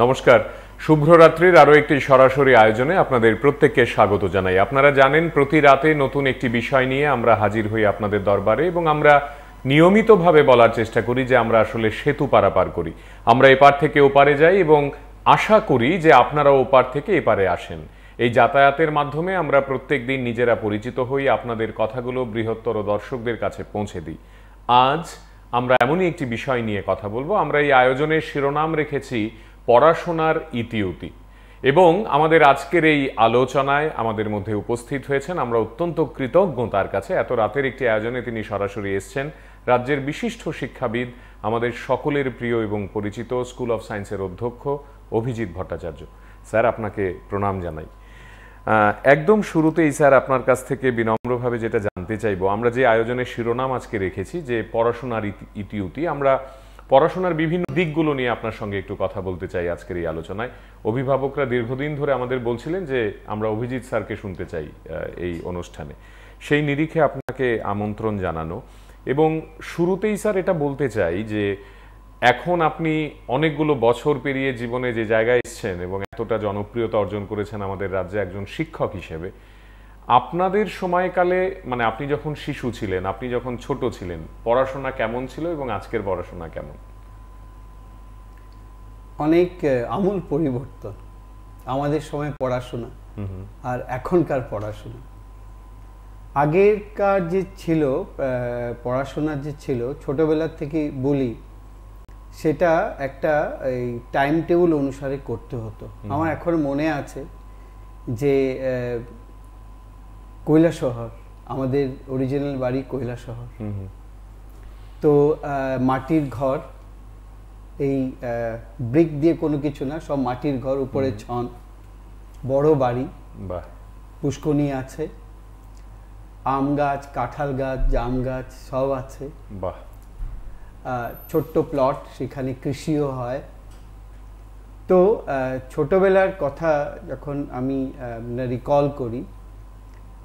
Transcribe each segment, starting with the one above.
নমস্কার, শুভ্ররাত্রির আরও একটি সরাসরি আয়োজনে আপনাদের প্রত্যেককে স্বাগত জানাই। আপনারা জানেন প্রতি রাতে নতুন একটি বিষয় নিয়ে আমরা হাজির হই আপনাদের দরবারে এবং আমরা নিয়মিতভাবে বলার চেষ্টা করি যে আমরা আসলে সেতু পারাপার করি। আমরা এপার থেকে ওপারে যাই এবং আশা করি যে আপনারাও ওপার থেকে এপারে আসেন। এই যাতায়াতের মাধ্যমে আমরা প্রত্যেক দিন নিজেরা পরিচিত হই, আপনাদের কথাগুলো বৃহত্তর দর্শকদের কাছে পৌঁছে দিই। আজ আমরা এমনই একটি বিষয় নিয়ে কথা বলবো। আমরা এই আয়োজনের শিরোনাম রেখেছি পড়াশোনার ইতিউতি এবং আমাদের আজকের এই আলোচনায় আমাদের মধ্যে উপস্থিত হয়েছেন, আমরা অত্যন্ত কৃতজ্ঞ তার কাছে। এত রাতের একটি আয়োজনে তিনি সরাসরি এসছেন রাজ্যের বিশিষ্ট শিক্ষাবিদ, আমাদের সকলের প্রিয় এবং পরিচিত স্কুল অফ সায়েন্সের অধ্যক্ষ অভিজিৎ ভট্টাচার্য। স্যার, আপনাকে প্রণাম জানাই। একদম শুরুতেই স্যার আপনার কাছ থেকে বিনম্রভাবে যেটা জানতে চাইবো, আমরা যে আয়োজনের শিরোনাম আজকে রেখেছি যে পড়াশোনার ইতিউতি, আমরা পড়াশোনার বিভিন্ন দিকগুলো নিয়ে আপনার সঙ্গে একটু কথা বলতে চাই আজকের এই আলোচনায়। অভিভাবকরা দীর্ঘদিন ধরে আমাদের বলছিলেন যে আমরা অভিজিৎ স্যারকে শুনতে চাই এই অনুষ্ঠানে, সেই নিরিখে আপনাকে আমন্ত্রণ জানানো। এবং শুরুতেই স্যার এটা বলতে চাই যে এখন আপনি অনেকগুলো বছর পেরিয়ে জীবনে যে জায়গায় এসেছেন এবং এতটা জনপ্রিয়তা অর্জন করেছেন আমাদের রাজ্যে একজন শিক্ষক হিসেবে, আপনাদের সময়কালে মানে আপনি যখন শিশু ছিলেন, আপনি যখন ছোট ছিলেন, পড়াশোনা কেমন ছিল এবং আজকের পড়াশোনা কেমন? অনেক আমূল পরিবর্তন আমাদের সময় পড়াশোনা আর এখনকার পড়াশোনা। আগেরকার যে ছিল পড়াশোনা যে ছিল, ছোটবেলার থেকে বলি, সেটা একটা এই টাইম টেবিল অনুসারে করতে হতো। আমার এখন মনে আছে যে কৈলাসহর, আমাদের অরিজিনাল বাড়ি কৈলাসহর। তো মাটির ঘর, এই ব্রিক দিয়ে কোনো কিছু না, সব মাটির ঘর, উপরে ছন, বড় বাড়ি, পুষ্করণী আছে, আম গাছ, কাঁঠাল গাছ, জাম গাছ সব আছে, ছোট্ট প্লট, সেখানে কৃষিও হয়। তো ছোটবেলার কথা যখন আমি রিকল করি,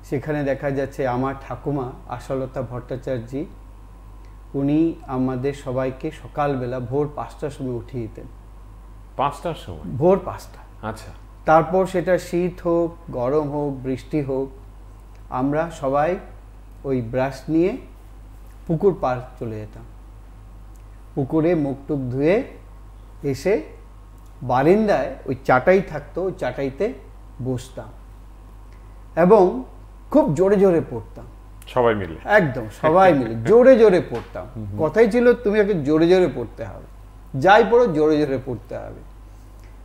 সেখানে দেখা যাচ্ছে আমার ঠাকুমা আশালতা ভট্টাচার্য, উনি আমাদের সবাইকে সকালবেলা ভোর 5টার সময় উঠিয়ে দিতেন। 5টার সময়? ভোর 5টা। আচ্ছা। তারপর সেটা শীত হোক, গরম হোক, বৃষ্টি হোক, আমরা সবাই ওই ব্রাশ নিয়ে পুকুর পার চলে যেতাম। পুকুরে মুখ টুক ধুয়ে এসে বারান্দায় ওই চাটাই থাকতো, ওই চাটাইতে বসতাম এবং খুব জোরে জোরে পড়তাম, সবাই মিলে, একদম সবাই মিলে জোরে জোরে পড়তাম। কথাই ছিল তুমি আগে জোরে জোরে পড়তে হবে, যাই পড়ো জোরে জোরে পড়তে হবে।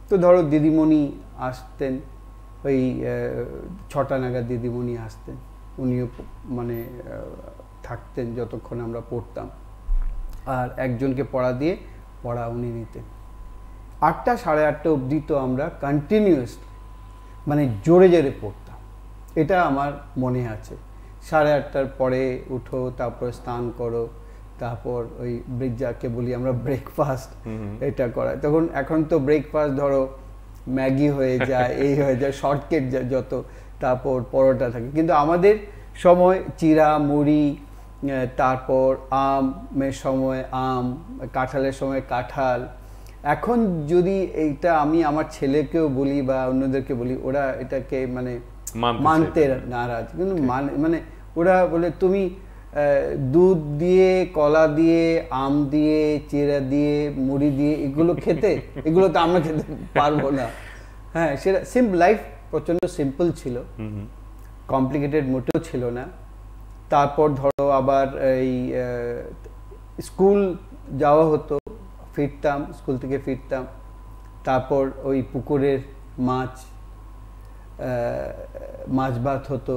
তো ধরো দিদিমণি আসতেন, ওই 6টা নাগাদ দিদিমণি আসতেন, উনিও মানে থাকতেন যতক্ষণ আমরা পড়তাম, আর একজনকে পড়া দিয়ে পড়া উনি নিতেন। 8টা সাড়ে 8টা অবধি তো আমরা কন্টিনিউয়াস মানে জোরে জোরে পড়তাম, এটা আমার মনে আছে। 8:30টার পরে উঠো, তারপর স্নান করো, তারপর ওই যাকে বলি আমরা ব্রেকফাস্ট, এটা করা। তখন এখন তো ব্রেকফাস্ট ধরো ম্যাগি হয়ে যায়, এই হয়ে যায়, শর্টকাট যত, তারপর পরোটা থাকে, কিন্তু আমাদের সময় চিড়া মুড়ি, তারপর আমের সময় আম, কাঁঠালের সময় কাঁঠাল। এখন যদি এইটা আমি আমার ছেলেকেও বলি বা অন্যদেরকে বলি, ওরা এটাকে মানে মানতে নারাজ। কিন্তু মানে ওরা বলে তুমি দুধ দিয়ে, কলা দিয়ে, আম দিয়ে, চিড়া দিয়ে, মুড়ি দিয়ে এগুলো খেতে, এগুলো তো আমরা খেতে পারবো না। হ্যাঁ, সেটা সিম্পল লাইফ, প্রচন্ড সিম্পল ছিল, কমপ্লিকেটেড মোটেও ছিল না। তারপর ধরো আবার এই স্কুল যাওয়া হতো, ফিরতাম, স্কুল থেকে ফিরতাম, তারপর ওই পুকুরের মাছ ভাত হতো,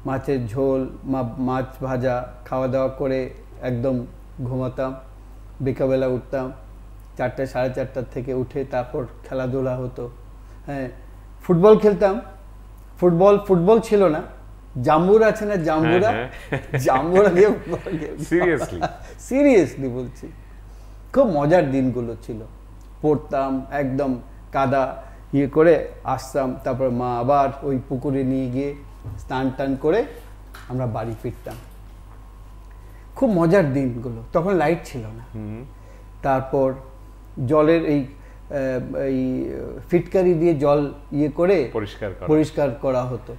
মাছের ঝোল, মাছ ভাজা, খাওয়া দাওয়া করে একদম ঘুমাতাম। বিকালবেলা উঠতাম 4টা সাড়ে 4টার থেকে উঠে, তারপর খেলাধুলা হতো। হ্যাঁ, ফুটবল খেলতাম। ফুটবল ছিল না, জাম্বুরা আছে না, জাম্বুরা দিয়ে সিরিয়াসলি বলছি, খুব মজার দিনগুলো ছিল। পড়তাম, একদম কাদা ইয়ে করে আসতাম, তারপর মা আবার ওই পুকুরে নিয়ে গিয়ে স্নান টান করে আমরা বাড়ি ফিরতাম। খুব মজার দিনগুলো, তখন লাইট ছিল না। তারপর জলের এই এই ফিটকারি দিয়ে জল ইয়ে করে পরিষ্কার করা হতো।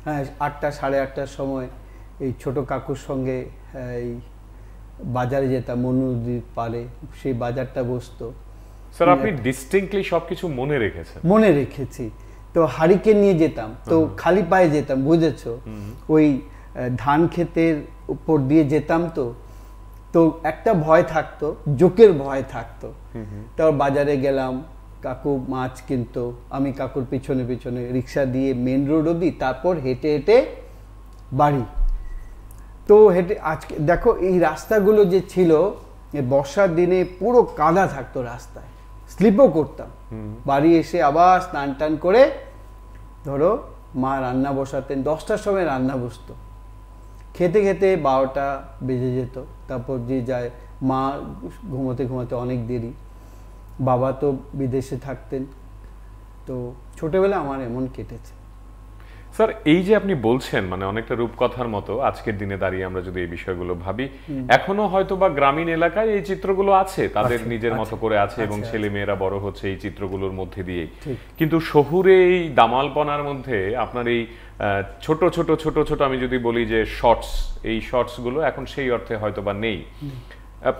হ্যাঁ, 8টা 8:30টার সময় এই ছোট কাকুর সঙ্গে এই বাজারে যেতাম, মনুদির পারে, সেই বাজারটা বসতো। স্যার, আপনি ডিস্টিংক্টলি সবকিছু মনে রেখেছেন? মনে রেখেছি। তো হারিকেন নিয়ে যেতাম, তো খালি পায়ে যেতাম, বুঝেছো, ওই ধান ক্ষেতের উপর দিয়ে যেতাম। তো একটা ভয় থাকতো, জোকের ভয় থাকতো। তারপর বাজারে গেলাম, কাকু মাছ কিনতো, আমি কাকুর পিছনে পিছনে রিক্সা দিয়ে মেন রোড অবধি, তারপর হেঁটে হেঁটে বাড়ি। তো হেঁটে আজকে দেখো এই রাস্তাগুলো যে ছিল, বর্ষার দিনে পুরো কাদা থাকতো রাস্তায়, স্লিপও করতাম। বাড়ি এসে আবার স্নান টান করে ধরো মা রান্না বসাতেন, 10টার সময় রান্না বসতো, খেতে খেতে 12টা বেজে যেত। তারপর যে যায়, মা ঘুমোতে ঘুমোতে অনেক দেরি, বাবা তো বিদেশে থাকতেন। তো ছোটবেলা আমার এমন কেটেছে। স্যার, এই যে আপনি বলছেন, মানে অনেকটা রূপকথার মতো আজকের দিনে দাঁড়িয়ে আমরা যদি এই বিষয়গুলো ভাবি, এখনো হয়তো বা গ্রামীণ এলাকায় এই চিত্রগুলো আছে, তাদের নিজের মতো করে আছে, এবং ছেলে মেয়েরা বড় হচ্ছে এই চিত্রগুলোর মধ্যে দিয়েই। কিন্তু শহুরে এই দামালপনার মধ্যে আপনার এই ছোট ছোট ছোট ছোট আমি যদি বলি যে শর্টস, এই শর্টস গুলো এখন সেই অর্থে হয়তো বা নেই।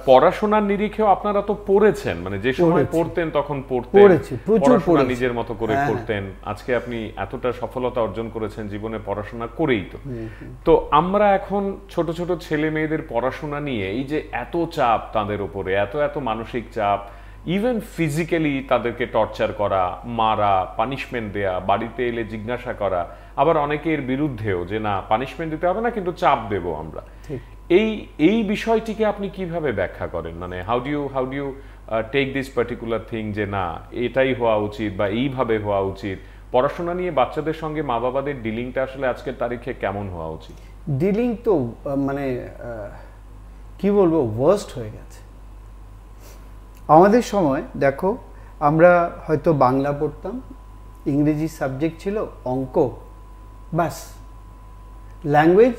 পড়াশোনার নিরিখেও আপনারা তো পড়েছেন, মানে যে সময় পড়তেন তখন পড়াশোনা নিজের মতো করে পড়তেন। আজকে আপনি এতটা সফলতা অর্জন করেছেন জীবনে পড়াশোনা করেই। তো আমরা এখন ছোট ছোট ছেলে মেয়েদের পড়াশোনা নিয়ে এই যে এত চাপ তাদের উপরে, এত এত মানসিক চাপ, ইভেন ফিজিক্যালি তাদেরকে টর্চার করা, মারা, পানিশমেন্ট দেয়া, বাড়িতে এলে জিজ্ঞাসা করা, আবার অনেকের বিরুদ্ধেও যে না পানিশমেন্ট দিতে হবে না কিন্তু চাপ দেব আমরা। এই বিষয়টিকে আপনি কিভাবে ব্যাখ্যা করেন? মানে how do you take this particular thing যে না এটাই হওয়া উচিত বা এইভাবে হওয়া উচিত? পড়াশোনা নিয়ে বাচ্চাদের সঙ্গে মা বাবাদের ডিলিংটা আসলে আজকের তারিখে কেমন হওয়া উচিত? ডিলিং তো মানে কি বলবো, ওয়ার্স্ট হয়ে গেছে। আমাদের সময় দেখো, আমরা হয়তো বাংলা পড়তাম, ইংরেজি সাবজেক্ট ছিল, অঙ্ক, বাস, ল্যাঙ্গুয়েজ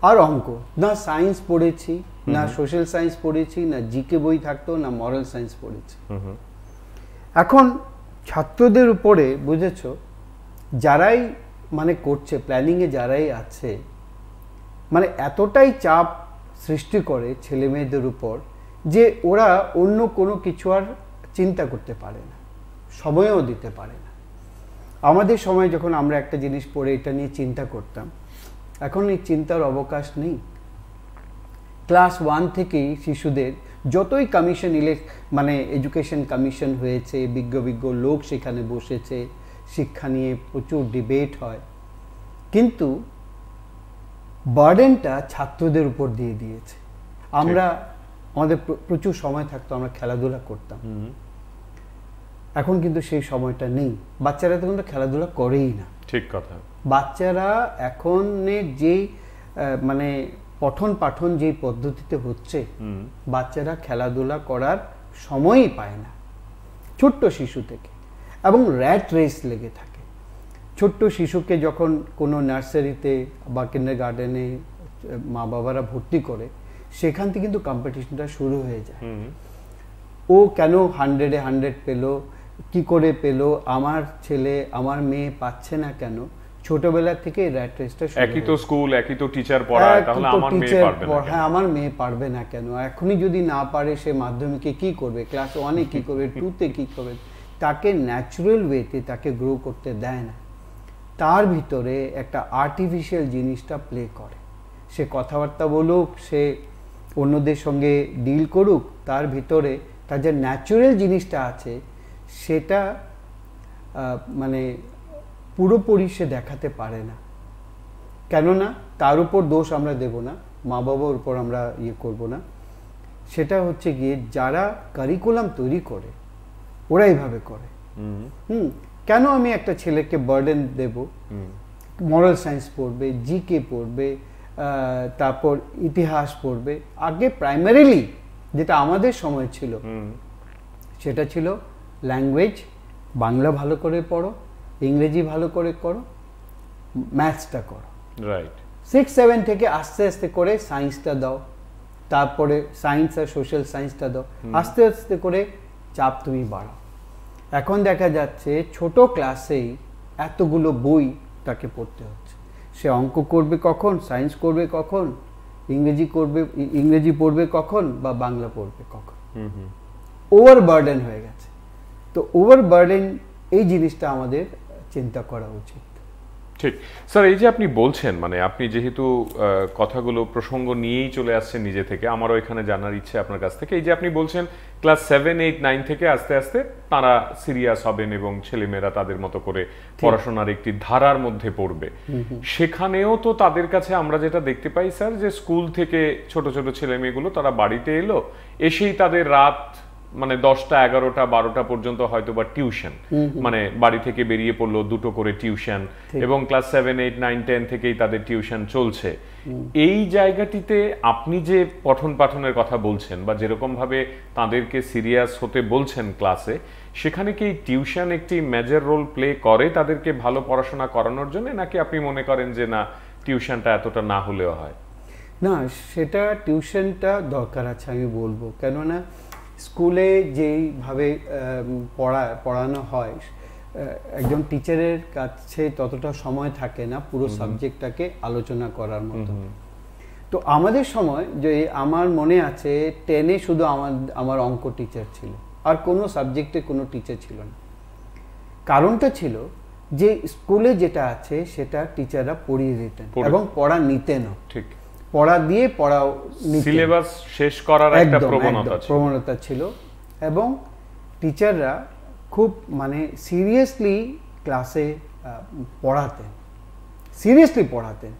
আর অঙ্ক। না সায়েন্স পড়েছি, না সোশ্যাল সায়েন্স পড়েছি, না জিকে বই থাকতো, না মরাল সায়েন্স পড়েছি। এখন ছাত্রদের উপরে বুঝেছো, যারাই মানে করছে প্ল্যানিংয়ে, যারাই আছে, মানে এতটাই চাপ সৃষ্টি করে ছেলে মেয়েদের উপর যে ওরা অন্য কোনো কিছু আর চিন্তা করতে পারে না, সময়ও দিতে পারে না। আমাদের সময় যখন আমরা একটা জিনিস পড়ে এটা নিয়ে চিন্তা করতাম, এখন এই চিন্তার অবকাশ নেই। ক্লাস 1 থেকেই শিশুদের যতই কমিশন মানে এডুকেশন কমিশন হয়েছে, বিজ্ঞ লোক সেখানে বসেছে, শিক্ষা নিয়ে প্রচুর ডিবেট হয়, কিন্তু বার্ডেনটা ছাত্রদের উপর দিয়ে দিয়েছে। আমরা আমাদের প্রচুর সময় থাকতো, আমরা খেলাধুলা করতাম, এখন কিন্তু সেই সময়টা নেই। বাচ্চারা তো কিন্তু খেলাধুলা করেই না। ঠিক কথা। বাচ্চারা এখনের যে মানে পঠন পাঠন যে পদ্ধতিতে হচ্ছে, বাচ্চারা খেলাধুলা করার সময়ই পায় না ছোট্ট শিশু থেকে, এবং র্যাট রেস লেগে থাকে। ছোট্ট শিশুকে যখন কোনো নার্সারিতে বা কিন্ডারগার্টেনে মা বাবারা ভর্তি করে, সেখান থেকে কিন্তু কম্পিটিশনটা শুরু হয়ে যায়। ও কেন 100-এ 100 পেলো, কি করে পেলো, আমার ছেলে আমার মেয়ে পাচ্ছে না কেন? ছোটবেলা থেকে র্যাট রেসটা শুরু। একই তো স্কুল, একই তো টিচার পড়ায়, তাহলে আমার মেয়ে পারবে না। হ্যাঁ, আমার মেয়ে পারবে না কেন? এখনই যদি না পারে, সে মাধ্যমিকে কি করবে, ক্লাস 1-এ কি করবে, 2-তে কি করবে? তাকে ন্যাচারাল ওয়েতে তাকে গ্রো করতে দেয় না। তার ভিতরে একটা আর্টিফিশিয়াল জিনিসটা প্লে করে। সে কথাবার্তা বলুক, সে অন্যদের সঙ্গে ডিল করুক, তার ভিতরে তার যে ন্যাচারাল জিনিসটা আছে সেটা মানে পুরোপুরি সে দেখাতে পারে না। কেননা তার উপর দোষ আমরা দেব না, মা বাবার উপর আমরা করব না। সেটা হচ্ছে গিয়ে যারা কারিকুলাম তৈরি করে ওরা এইভাবে করে। কেন আমি একটা ছেলেকে বার্ডেন দেব? মরাল সায়েন্স পড়বে, জিকে পড়বে, তারপর ইতিহাস পড়বে। আগে প্রাইমারিলি যেটা আমাদের সময় ছিল সেটা ছিল ল্যাঙ্গুয়েজ, বাংলা ভালো করে পড়ো, ইংরেজি ভালো করে করো, ম্যাথসটা করো। রাইট। 6-7 থেকে আস্তে আস্তে করে সায়েন্সটা দাও, তারপরে সায়েন্স আর সোশ্যাল সায়েন্সটা দাও, আস্তে আস্তে করে চাপ তুমি বাড়াও। এখন দেখা যাচ্ছে ছোট ক্লাসেই এতগুলো বই তাকে পড়তে হচ্ছে। সে অঙ্ক করবে কখন, সায়েন্স করবে কখন, ইংরেজি পড়বে কখন, বা বাংলা পড়বে কখন। ওভারবার্ডেন হয়ে গেছে। তো ওভারবার্ডেন এই জিনিসটা আমাদের চিন্তা করা উচিত। ঠিক স্যার, এই যে আপনি বলছেন, মানে আপনি যেহেতু কথাগুলো প্রসঙ্গ নিয়েই চলে আসছেন নিজে থেকে, আমারও এখানে জানার ইচ্ছে আপনার কাছ থেকে। এই যে আপনি বলছেন ক্লাস 7, 8, 9 থেকে আস্তে আস্তে তারা সিরিয়াস হবেন এবং ছেলেমেয়েরা তাদের মতো করে পড়াশোনার একটি ধারার মধ্যে পড়বে। সেখানেও তো তাদের কাছে আমরা যেটা দেখতে পাই স্যার, যে স্কুল থেকে ছোট ছোট ছেলে মেয়েগুলো তারা বাড়িতে এলো, এসেই তাদের রাত মানে 10টা, 11টা, 12টা পর্যন্ত হয়তো বা টিউশন, মানে বাড়ি থেকে বেরিয়ে পড়লো 2টো করে টিউশন, এবং ক্লাস 7, 8, 9, 10 থেকেই তাদের টিউশন চলছে। এই জায়গাটিতে আপনি যে পঠন পাঠনের কথা বলছেন বা যেরকম ভাবে তাদেরকে সিরিয়াস হতে বলছেন ক্লাসে, সেখানে কি টিউশন একটি মেজর রোল প্লে করে তাদেরকে ভালো পড়াশোনা করানোর জন্য, নাকি আপনি মনে করেন যে না, টিউশনটা এতটা না হলেও হয়? না, সেটা টিউশনটা দরকার আছে আমি বলবো। কেননা স্কুলে যেইভাবে পড়ানো হয়, একজন টিচারের কাছে ততটা সময় থাকে না পুরো সাবজেক্টটাকে আলোচনা করার মতো। তো আমাদের সময়, যে আমার মনে আছে 10-এ শুধু আমার অঙ্ক টিচার ছিল, আর কোনো সাবজেক্টে কোনো টিচার ছিল না। কারণটা ছিল যে স্কুলে যেটা আছে সেটা টিচাররা পড়িয়ে দিতেন এবং পড়া নিতেনও। ঠিক, পড়া দিয়ে পড়াও সিলেবাস শেষ করার একটা প্রবণতা ছিল, এবং টিচাররা খুব মানে সিরিয়াসলি ক্লাসে পড়াতেন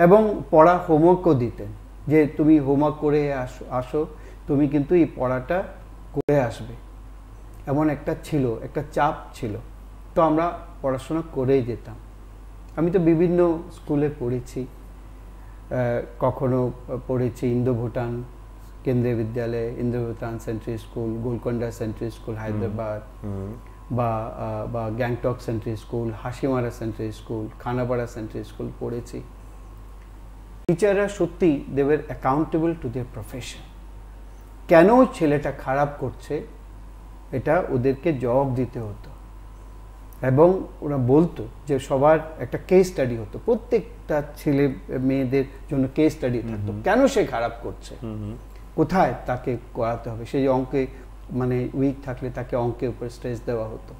এবং পড়া হোমওয়ার্কও দিতেন, যে তুমি হোমওয়ার্ক করে আসো, তুমি কিন্তু এই পড়াটা করে আসবে, এমন একটা চাপ ছিল। তো আমরা পড়াশোনা করেই যেতাম। আমি তো বিভিন্ন স্কুলে পড়েছি, কখনো পড়েছি ইন্দো ভুটান কেন্দ্রীয় বিদ্যালয়ে, Indo Bhutan central school, Golconda central school Hyderabad, বা Gangtok central school, Hasimara central school, Khanapara central school পড়েছি। টিচাররা সত্যি they were accountable to their profession. কেন ছেলেটা খারাপ করছে এটা ওদেরকে জবাব দিতে হতো, এবং ওরা বলতো যে সবার একটা কেস স্টাডি হতো, প্রত্যেকটা ছেলে মেয়েদের জন্য কেস স্টাডি থাকতো, কেন সে খারাপ করছে, কোথায় তাকে করাতে হবে। সেই অঙ্কে মানে উইক থাকলে তাকে অঙ্কের উপর স্ট্রেস দেওয়া হতো।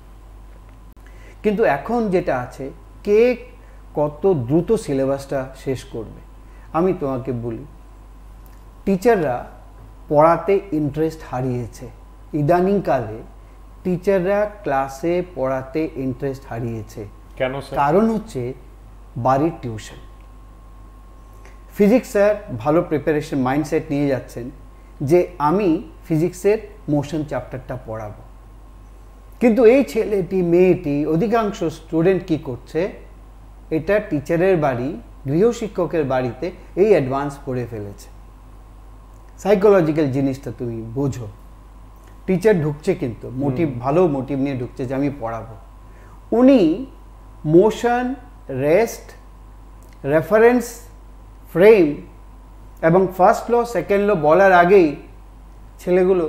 কিন্তু এখন যেটা আছে, কে কত দ্রুত সিলেবাসটা শেষ করবে। আমি তোমাকে বলি, টিচাররা পড়াতে ইন্টারেস্ট হারিয়েছে ইদানিংকালে। টিচাররা ক্লাসে পড়াতে ইন্টারেস্ট হারিয়েছে। কেন? কারণ হচ্ছে বাড়ির টিউশন। ফিজিক্স স্যার ভালো প্রিপারেশন মাইন্ডসেট নিয়ে যাচ্ছেন যে আমি ফিজিক্সের মোশন চ্যাপ্টারটা পড়াবো, কিন্তু এই ছেলেটি মেয়েটি অধিকাংশ স্টুডেন্ট কি করছে, এটা টিচারের বাড়ি, গৃহশিক্ষকের বাড়িতে এই অ্যাডভান্স পড়ে ফেলেছে। সাইকোলজিক্যাল জিনিসটা তুমি বোঝো। টিচার ঢুকছে কিন্তু ভালো মোটিভ নিয়ে ঢুকছে যে আমি পড়াবো, উনি মোশন, রেস্ট, রেফারেন্স ফ্রেম এবং ফার্স্ট ল সেকেন্ড ল বলার আগেই ছেলেগুলো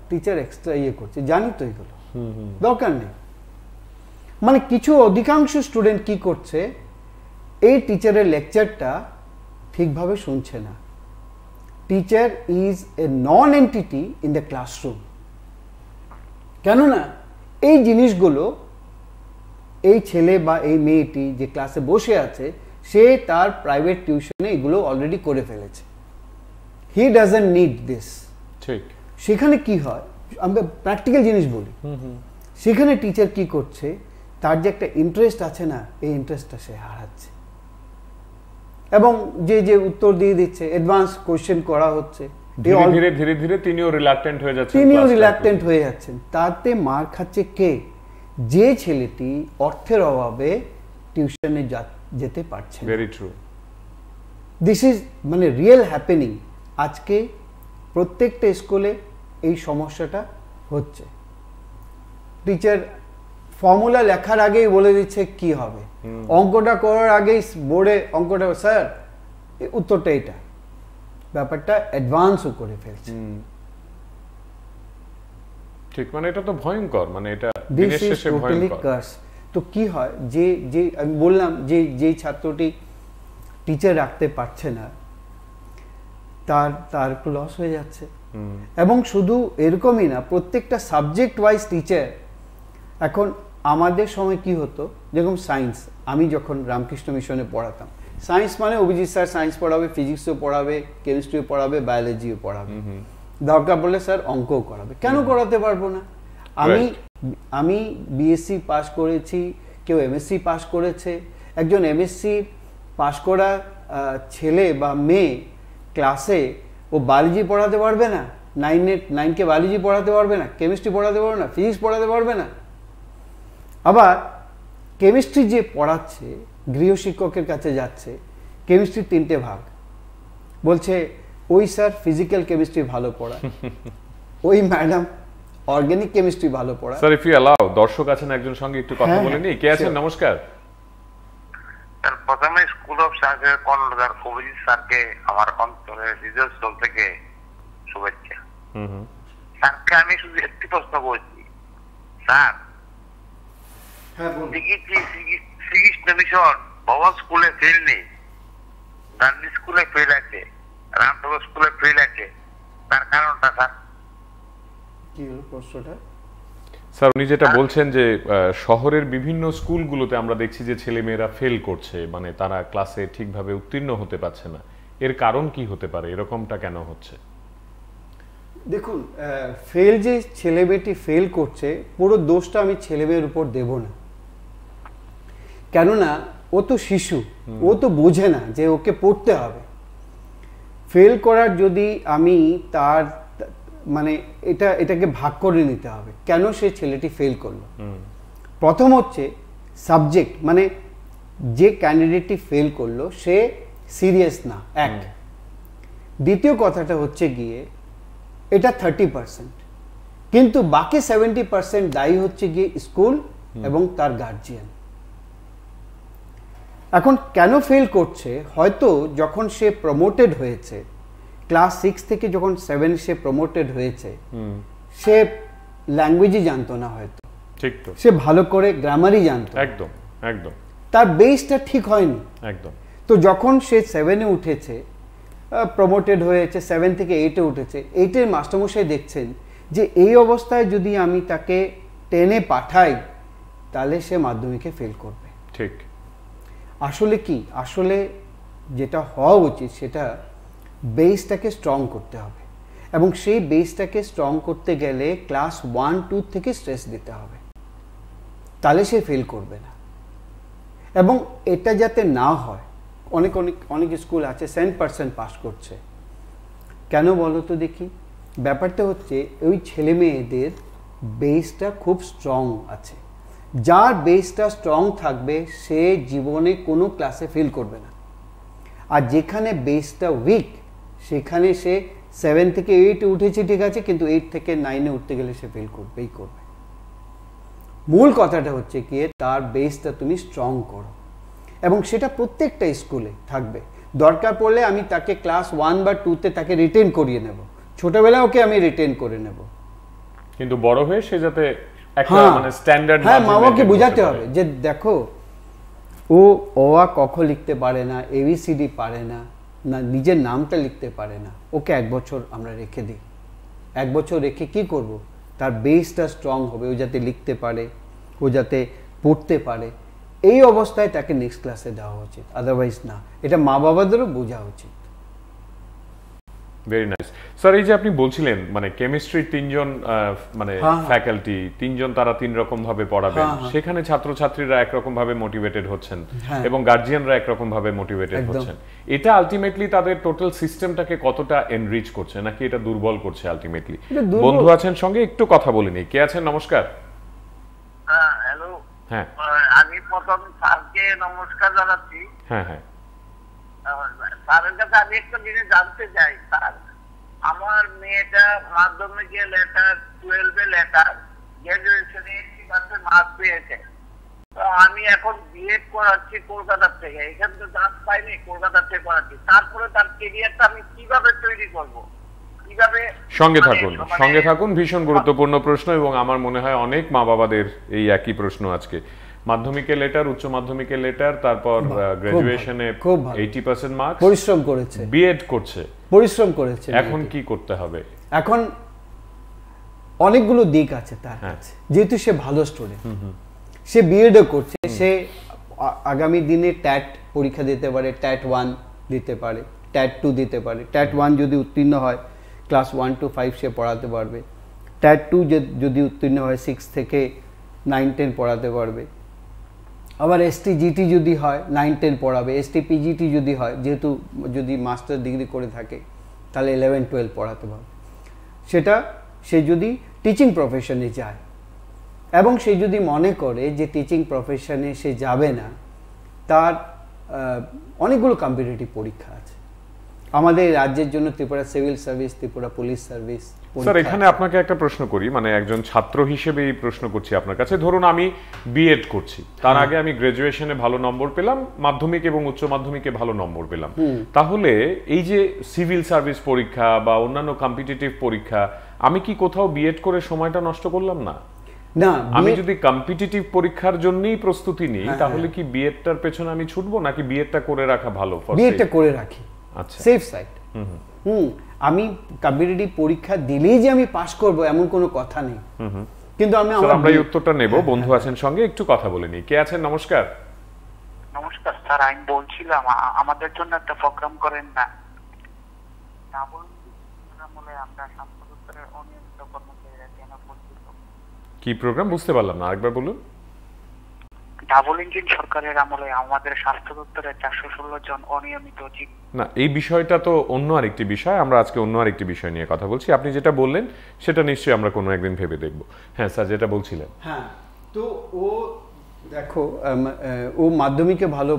টিচার এক্সট্রা করছে, জানি তো এগুলো দরকার নেই। মানে কিছু অধিকাংশ স্টুডেন্ট কি করছে, এই টিচারের লেকচারটা ঠিকভাবে শুনছে না। Teacher is a non entity in the classroom. কেননা এই জিনিসগুলো এই ছেলে বা এই মেয়েটি যে ক্লাসে বসে আছে, সে তার প্রাইভেট টিউশনে এগুলো অলরেডি করে ফেলেছে। He doesn't need this. ঠিক। সেখানে কি হয়, আমরা প্র্যাকটিক্যাল জিনিস বলি, সেখানে টিচার কি করছে, তার যে একটা ইন্টারেস্ট আছে না, এই ইন্টারেস্টটা সে হারাচ্ছে, এবং যে উত্তর দিয়ে দিচ্ছে, অ্যাডভান্স কোশ্চেন করা হচ্ছে, ধীরে ধীরে তিনিও রিল্যাক্টেন্ট হয়ে যাচ্ছেন। তাতে মার খাচ্ছে কে? যে ছেলেটি অর্থের অভাবে টিউশনে যেতে পারছে। Very true. দিস ইজ মানে রিয়েল হ্যাপেনিং। আজকে প্রত্যেকটা স্কুলে এই সমস্যাটা হচ্ছে। টিচার ফর্মুলা লেখার আগেই বলে দিচ্ছে কি হবে, অঙ্কটা করার আগেই বোর্ডে অঙ্কটা, স্যার উত্তরটা এটা, ব্যাপারটা অ্যাডভান্সও করে ফেলছে। ঠিক, মানে এটা তো ভয়ঙ্কর, মানে এটা দিনের শেষে ভয়ঙ্কর। তো কি হয়, যে যে আমি বললাম যে যেই ছাত্রটি টিচার রাখতে পারছে না, তার একটু লস হয়ে যাচ্ছে। এবং শুধু এরকমই না, প্রত্যেকটা সাবজেক্ট ওয়াইজ টিচার। এখন আমাদের সময় কি হতো, যেরকম সায়েন্স, আমি যখন রামকৃষ্ণ মিশনে পড়াতাম, সায়েন্স মানে অভিজিৎ স্যার সায়েন্স পড়াবে, ফিজিক্সও পড়াবে, কেমিস্ট্রিও পড়াবে, বায়োলজিও পড়াবে, দরকার পড়লে স্যার অঙ্কও করাবে। কেন করাতে পারবো না? আমি বিএসসি পাস করেছি, কেউ এমএসসি পাস করেছে। একজন এমএসসি পাস করা ছেলে বা মেয়ে ক্লাসে ও বায়োলজি পড়াতে পারবে না, নাইনকে বায়োলজি পড়াতে পারবে না, কেমিস্ট্রি পড়াতে পারবে না, ফিজিক্স পড়াতে পারবে না। আবার কেমিস্ট্রি যে পড়াচ্ছে, গৃহশিক্ষকের কাছে যাচ্ছে, কেমিস্ট্রির 3টে ভাগ, বলছে ওই স্যার ফিজিক্যাল কেমিস্ট্রি ভালো পড়ায়, ওই ম্যাডাম অর্গানিক কেমিস্ট্রি ভালো পড়ায়। স্যার ইফ ইউ অ্যালাউ, দর্শক আছেন একজন সঙ্গে একটু কথা বলে নিই। কে আছেন? নমস্কার স্যার। প্রথমে স্কুল অফ সায়েন্সের কর্ণধার অভিজিৎ স্যারকে আমার অন্তরের হৃদয়স্থল থেকে শুভেচ্ছা। স্যারকে আমি শুধু একটি প্রশ্ন করছি, স্যার শ্রীকৃষ্ণ মিশন ভবন স্কুলে ফেল নেই, গান্ধী স্কুলে ফেল আছে, রামনগর স্কুলে ফেল আছে, তার কারণটা স্যার কি হলো প্রশ্নটা? স্যার উনি যেটা বলছেন যে শহরের বিভিন্ন স্কুলগুলোতে আমরা দেখছি যে ছেলেমেয়েরা ফেল করছে, মানে তারা ক্লাসে ঠিকভাবে উত্তীর্ণ হতে পারছে না। এর কারণ কি হতে পারে? এরকমটা কেন হচ্ছে? দেখুন, ফেল যে ছেলেমেয়েটি ফেল করছে, পুরো দোষটা আমি ছেলেমেয়ের উপর দেব না। কেননা ও তো শিশু, ও তো বোঝে না যে ওকে পড়তে হবে। ফেল করার যদি আমি তার মানে এটাকে ভাগ করে নিতে হবে, কেন সে ছেলেটি ফেল করলো। প্রথম হচ্ছে সাবজেক্ট, মানে যে ক্যান্ডিডেটটি ফেল করলো সে সিরিয়াস না, এক। দ্বিতীয় কথাটা হচ্ছে গিয়ে এটা 30%, কিন্তু বাকি 70% দায়ী হচ্ছে গিয়ে স্কুল এবং তার গার্জিয়ান। এখন কেন ফেল করছে? হয়তো যখন সে প্রমোটেড হয়েছে, ক্লাস 6 থেকে যখন 7 সে প্রমোটেড হয়েছে, সে ল্যাঙ্গুয়েজই জানতো না, হয়তো ঠিক তো, সে ভালো করে গ্রামারই জানতো, একদম একদম, তার বেসটা ঠিক হয়নি একদম। তো যখন সে 7-এ উঠেছে, প্রমোটেড হয়েছে, 7 থেকে 8-এ উঠেছে, 8-এর মাস্টারমশাই দেখছেন যে এই অবস্থায় যদি আমি তাকে 10-এ পাঠাই তাহলে সে মাধ্যমিকে ফেল করবে। ঠিক। আসলে কি, আসলে যেটা হওয়া উচিত সেটা বেসটাকে স্ট্রং করতে হবে, এবং সেই বেসটাকে স্ট্রং করতে গেলে ক্লাস 1-2 থেকে স্ট্রেস দিতে হবে, তাহলে সে ফেল করবে না। এবং এটা যাতে না হয়, অনেক অনেক অনেক স্কুল আছে 100% পাস করছে। কেন বলো তো দেখি? ব্যাপারটা হচ্ছে ওই ছেলে মেয়েদের বেসটা খুব স্ট্রং আছে। যার বেসটা স্ট্রং থাকবে সে জীবনে কোনো ক্লাসে ফেল করবে না। আর যেখানে বেসটা উইক, সেখানে সে 7 থেকে 8-এ উঠেছে ঠিক আছে, কিন্তু 8 থেকে 9-এ উঠতে গেলে সে ফেল করবেই করবে। মূল কথাটা হচ্ছে কি, তার বেসটা তুমি স্ট্রং করো, এবং সেটা প্রত্যেকটা স্কুলে থাকবে। দরকার পড়লে আমি তাকে ক্লাস 1 বা 2-তে তাকে রিটেন করিয়ে নেব, ছোটবেলায় ওকে আমি রিটেন করে নেব, কিন্তু বড় হয়ে সে যাতে একটা মানে স্ট্যান্ডার্ড, হ্যাঁ, মা বাবাকে বোঝাতে হবে যে দেখো ও অ আ ক খ লিখতে পারে না, এবিসিডি পারে না, না নিজের নামটা লিখতে পারে না, ওকে 1 বছর আমরা রেখে দিই। 1 বছর রেখে কি করব? তার বেসটা স্ট্রং হবে, ও যাতে লিখতে পারে, ও যাতে পড়তে পারে। এই অবস্থায় তাকে নেক্সট ক্লাসে দেওয়া উচিত, আদারওয়াইজ না। এটা মা বাবাদেরও বোঝা উচিত। Very nice sir. এই যে আপনি বলছিলেন মানে কেমিস্ট্রি 3জন মানে ফ্যাকাল্টি, 3জন তারা 3 রকম ভাবে পড়াবেন, সেখানে ছাত্রছাত্রীরা একরকম ভাবে মোটিভেটেড হচ্ছেন এবং গার্জিয়ানরা একরকম ভাবে মোটিভেটেড হচ্ছেন। এটা আলটিমেটলি তাদের টোটাল সিস্টেমটাকে কতটা এনরিচ করছে, নাকি এটা দুর্বল করছে আলটিমেটলি? বন্ধু আছেন সঙ্গে, একটু কথা বলে নিই। কে আছেন? নমস্কার। হ্যালো। হ্যাঁ, আমি প্রথম স্যারকে নমস্কার জানাচ্ছি। হ্যাঁ হ্যাঁ, স্যারের কাছে আমি একটা জিনিস জানতে চাই। স্যার, আমার মেয়েটা মাধ্যমিকে লেটার, 12-এ লেটার, গ্র্যাজুয়েশনে 80% মার্ক পেয়েছে। তো আমি এখন বিএড করাচ্ছি কলকাতা থেকে, এখানে তো চান্স পাইনি, কলকাতা থেকে করাচ্ছি। তারপরে তার কেরিয়ারটা আমি কিভাবে তৈরি করব, কিভাবে সঙ্গে থাকুন ভীষণ গুরুত্বপূর্ণ প্রশ্ন, এবং আমার মনে হয় অনেক মা বাবাদের এই একই প্রশ্ন আজকে। মাধ্যমিকের লেটার, উচ্চ মাধ্যমিকের লেটার, তারপর গ্রাজুয়েশনে 80% মার্কস, পরিশ্রম করেছে, বিএড করছে, পরিশ্রম করেছে, এখন কি করতে হবে? এখন অনেকগুলো দিক আছে তার কাছে। যেহেতু সে ভালো স্টুডেন্ট, সে বিএডও করছে, সে আগামী দিনে ট্যাট পরীক্ষা দিতে পারে, ট্যাট 1 দিতে পারে, ট্যাট 2 দিতে পারে। ট্যাট 1 যদি উত্তীর্ণ হয় ক্লাস 1 to 5 সে পড়াতে পারবে। ট্যাট 2 যদি উত্তীর্ণ হয় 6 থেকে 9-10 পড়াতে পারবে। আবার ST-GT যদি হয় 9-10 পড়াবে। ST-PGT যদি হয়, যেহেতু যদি মাস্টার ডিগ্রি করে থাকে তাহলে 11-12 পড়াতে পারবে। সেটা সে যদি টিচিং প্রফেশনে যায়, এবং সে যদি মনে করে যে টিচিং প্রফেশনে সে যাবে না, তার অনেকগুলো কম্পিটিটিভ পরীক্ষা আছে আমাদের রাজ্যের জন্য। Tripura civil service, Tripura police service. Sir এখানে আপনাকে একটা প্রশ্ন করি, মানে একজন ছাত্র হিসেবে এই প্রশ্ন করছি আপনার কাছে। ধরুন আমি বিএড করছি, তার আগে আমি গ্রাজুয়েশনে ভালো নম্বর পেলাম, মাধ্যমিক এবং উচ্চ মাধ্যমিকে ভালো নম্বর পেলাম, তাহলে এই যে সিভিল সার্ভিস পরীক্ষা বা অন্যান্য কম্পিটিটিভ পরীক্ষা, আমি কি কোথাও বিএড করে সময়টা নষ্ট করলাম না? না, আমি যদি কম্পিটিটিভ পরীক্ষার জন্যই প্রস্তুতি নিই, তাহলে কি বিএডটার পেছনে আমি ছুটবো, নাকি বিএডটা করে রাখা ভালো? বিএডটা করে রাখি, আচ্ছা, সেফ সাইড। আমি কম্পিটিটিভ পরীক্ষা দিলেই যে আমি পাস করব এমন কোনো কথা নেই, কিন্তু আমরা এই উত্তরটা নেব। বন্ধু আছেন সঙ্গে, একটু কথা বলে নিই। কে আছেন? নমস্কার। নমস্কার স্যার, আমি বলছিলাম আমাদের জন্য একটা প্রোগ্রাম করেন না? আমরা স্বাস্থ্য দপ্তরের অনিয়মিত কর্মচারীরা কেন পরিচিত? কি প্রোগ্রাম বুঝতে পারলাম না, আরেকবার বলুন। ডাবল ইঞ্জিন সরকারের আমলে আমাদের স্বাস্থ্য দপ্তরে 416 জন অনিয়মিত। না, এই বিষয়টা তো অন্য আরেকটি বিষয়, আমরা আজকে অন্য আরেকটি বিষয় নিয়ে কথা বলছি। আপনি যেটা বললেন সেটা নিশ্চয়ই আমরা কোনো একদিন ভেবে দেখব। হ্যাঁ স্যার, যেটা বলছিলেন। হ্যাঁ, তো ও দেখো, ও মাধ্যমিকে ভালো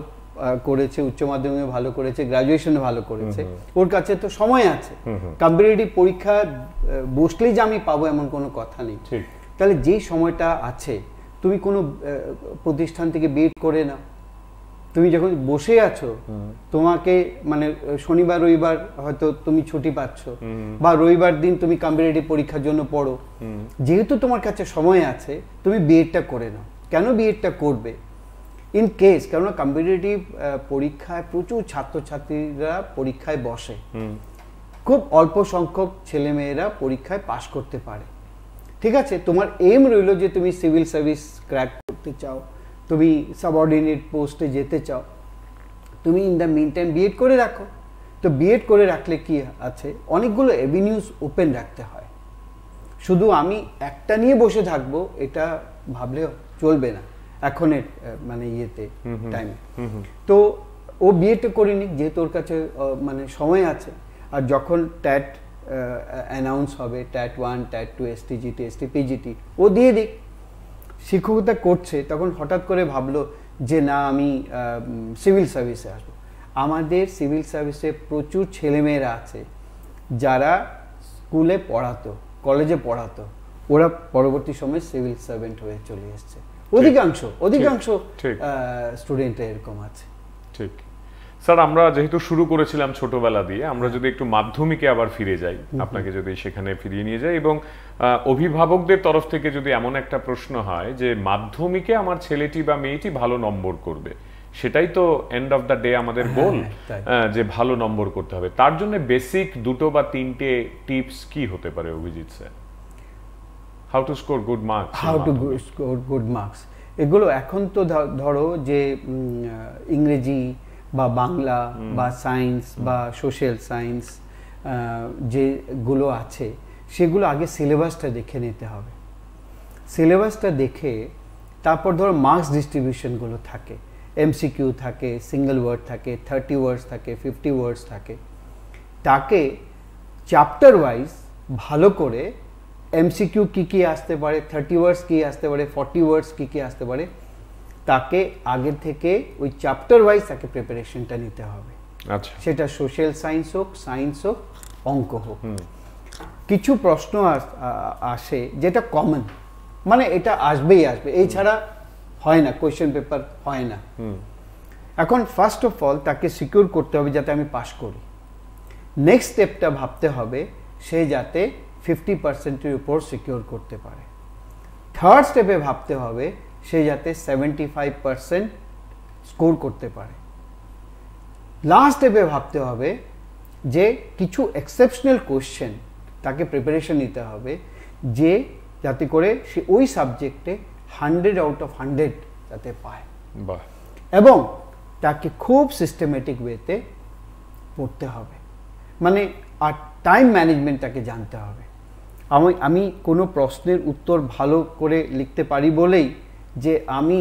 করেছে, উচ্চ মাধ্যমিকে ভালো করেছে, গ্রাজুয়েশনে ভালো করেছে, ওর কাছে তো সময় আছে। কম্পিটিটিভ পরীক্ষা বসলেই যে আমি পাবো এমন কোনো কথা নেই। তাহলে যে সময়টা আছে, তুমি কোনো প্রতিষ্ঠান থেকে বিএড করে নাও। তুমি যখন বসে আছো, তোমাকে মানে শনিবার রবিবার হয়তো তুমি ছুটি পাচ্ছ, বা রবিবার দিন তুমি কম্পিটিটিভ পরীক্ষার জন্য পড়ো, যেহেতু তোমার কাছে সময় আছে, তুমি বিএডটা করে নাও। কেন বিএডটা করবে? ইন কেস, কেননা কম্পিটিটিভ পরীক্ষায় প্রচুর ছাত্রছাত্রীরা পরীক্ষায় বসে, খুব অল্প সংখ্যক ছেলেমেয়েরা পরীক্ষায় পাশ করতে পারে। ঠিক আছে, তোমার এম রইল যে তুমি সিভিল সার্ভিস ক্র্যাক করতে চাও, তুমি সাবঅর্ডিনেট পোস্টে যেতে চাও, তুমি in the meantime B Ed করে রাখো। তো বিএড করে রাখলে কি আছে, অনেকগুলো এভিনিউজ ওপেন রাখতে হয়। শুধু আমি একটা নিয়ে বসে থাকবো এটা ভাবলেও চলবে না এখনের মানে ইয়েতে টাইমে। তো ও বিএডটা করে নিক, যেহেতু ওর কাছে মানে সময় আছে। আর যখন ট্যাট অ্যানাউন্স হবে, ট্যাট 1, ট্যাট 2, ST-GT, ST-PGT, ও দিয়ে দিক। শিক্ষকতা করছে, তখন হঠাৎ করে ভাবলো যে না আমি সিভিল সার্ভিসে আসবো। আমাদের সিভিল সার্ভিসে প্রচুর ছেলেমেয়েরা আছে যারা স্কুলে পড়াতো, কলেজে পড়াতো, ওরা পরবর্তী সময় সিভিল সার্ভেন্ট হয়ে চলে এসছে। অধিকাংশ স্টুডেন্ট এরকম আছে। ঠিক স্যার, আমরা যেহেতু শুরু করেছিলাম ছোটবেলা দিয়ে, আমরা যদি একটু মাধ্যমিকে আবার ফিরে যাই, আপনাকে যদি সেখানে ফিরিয়ে নিয়ে যাই, এবং অভিভাবকদের তরফ থেকে যদি এমন একটা প্রশ্ন হয় যে মাধ্যমিকে আমার ছেলেটি বা মেয়েটি ভালো নম্বর করবে, সেটাই তো এন্ড অফ দ্য ডে আমাদের গোল, যে ভালো নম্বর করতে হবে, তার জন্য বেসিক 2 বা 3টে টিপস কি হতে পারে Abhijit sir? How to score good marks, এগুলো এখন তো ধরো যে ইংরেজি বা বাংলা বা সায়েন্স বা সোশ্যাল সায়েন্স যেগুলো আছে, সেগুলো আগে সিলেবাসটা দেখে নিতে হবে। সিলেবাসটা দেখে তারপর ধরো মার্কস ডিস্ট্রিবিউশনগুলো থাকে, MCQ থাকে, সিঙ্গেল ওয়ার্ড থাকে, 30 ওয়ার্ডস থাকে, 50 ওয়ার্ডস থাকে। তাকে চ্যাপ্টার ওয়াইজ ভালো করে MCQ কি আসতে পারে, 30 ওয়ার্ডস কি আসতে পারে, 40 ওয়ার্ডস কি আসতে পারে, তাকে আগে থেকে ওই চ্যাপ্টার ওয়াইজ তাকে প্রিপারেশনটা নিতে হবে। আচ্ছা, সেটা সোশ্যাল সায়েন্স হোক, সায়েন্স হোক, অঙ্ক হোক। কিছু প্রশ্ন আসে যেটা কমন, মানে এটা আসবেই আসবে, এই ছাড়া হয় না, কোয়েশ্চেন পেপার হয় না। এখন ফার্স্ট অফ অল তাকে সিকিউর করতে হবে যাতে আমি পাস করি। নেক্সট স্টেপটা ভাবতে হবে সে যাতে 50%-এর উপর সিকিউর করতে পারে। থার্ড স্টেপে ভাবতে হবে সে যাতে 75% স্কোর করতে পারে। লাস্ট স্টেপে ভাবতে হবে যে কিছু এক্সেপশনাল কোশ্চেন তাকে প্রিপারেশন নিতে হবে যে যাতে করে সে ওই সাবজেক্টে 100 আউট অফ 100 যাতে পায়, এবং তাকে খুব সিস্টেমেটিক ওয়েতে পড়তে হবে, মানে আর টাইম ম্যানেজমেন্ট তাকে জানতে হবে। আমি কোনো প্রশ্নের উত্তর ভালো করে লিখতে পারি বলেই যে আমি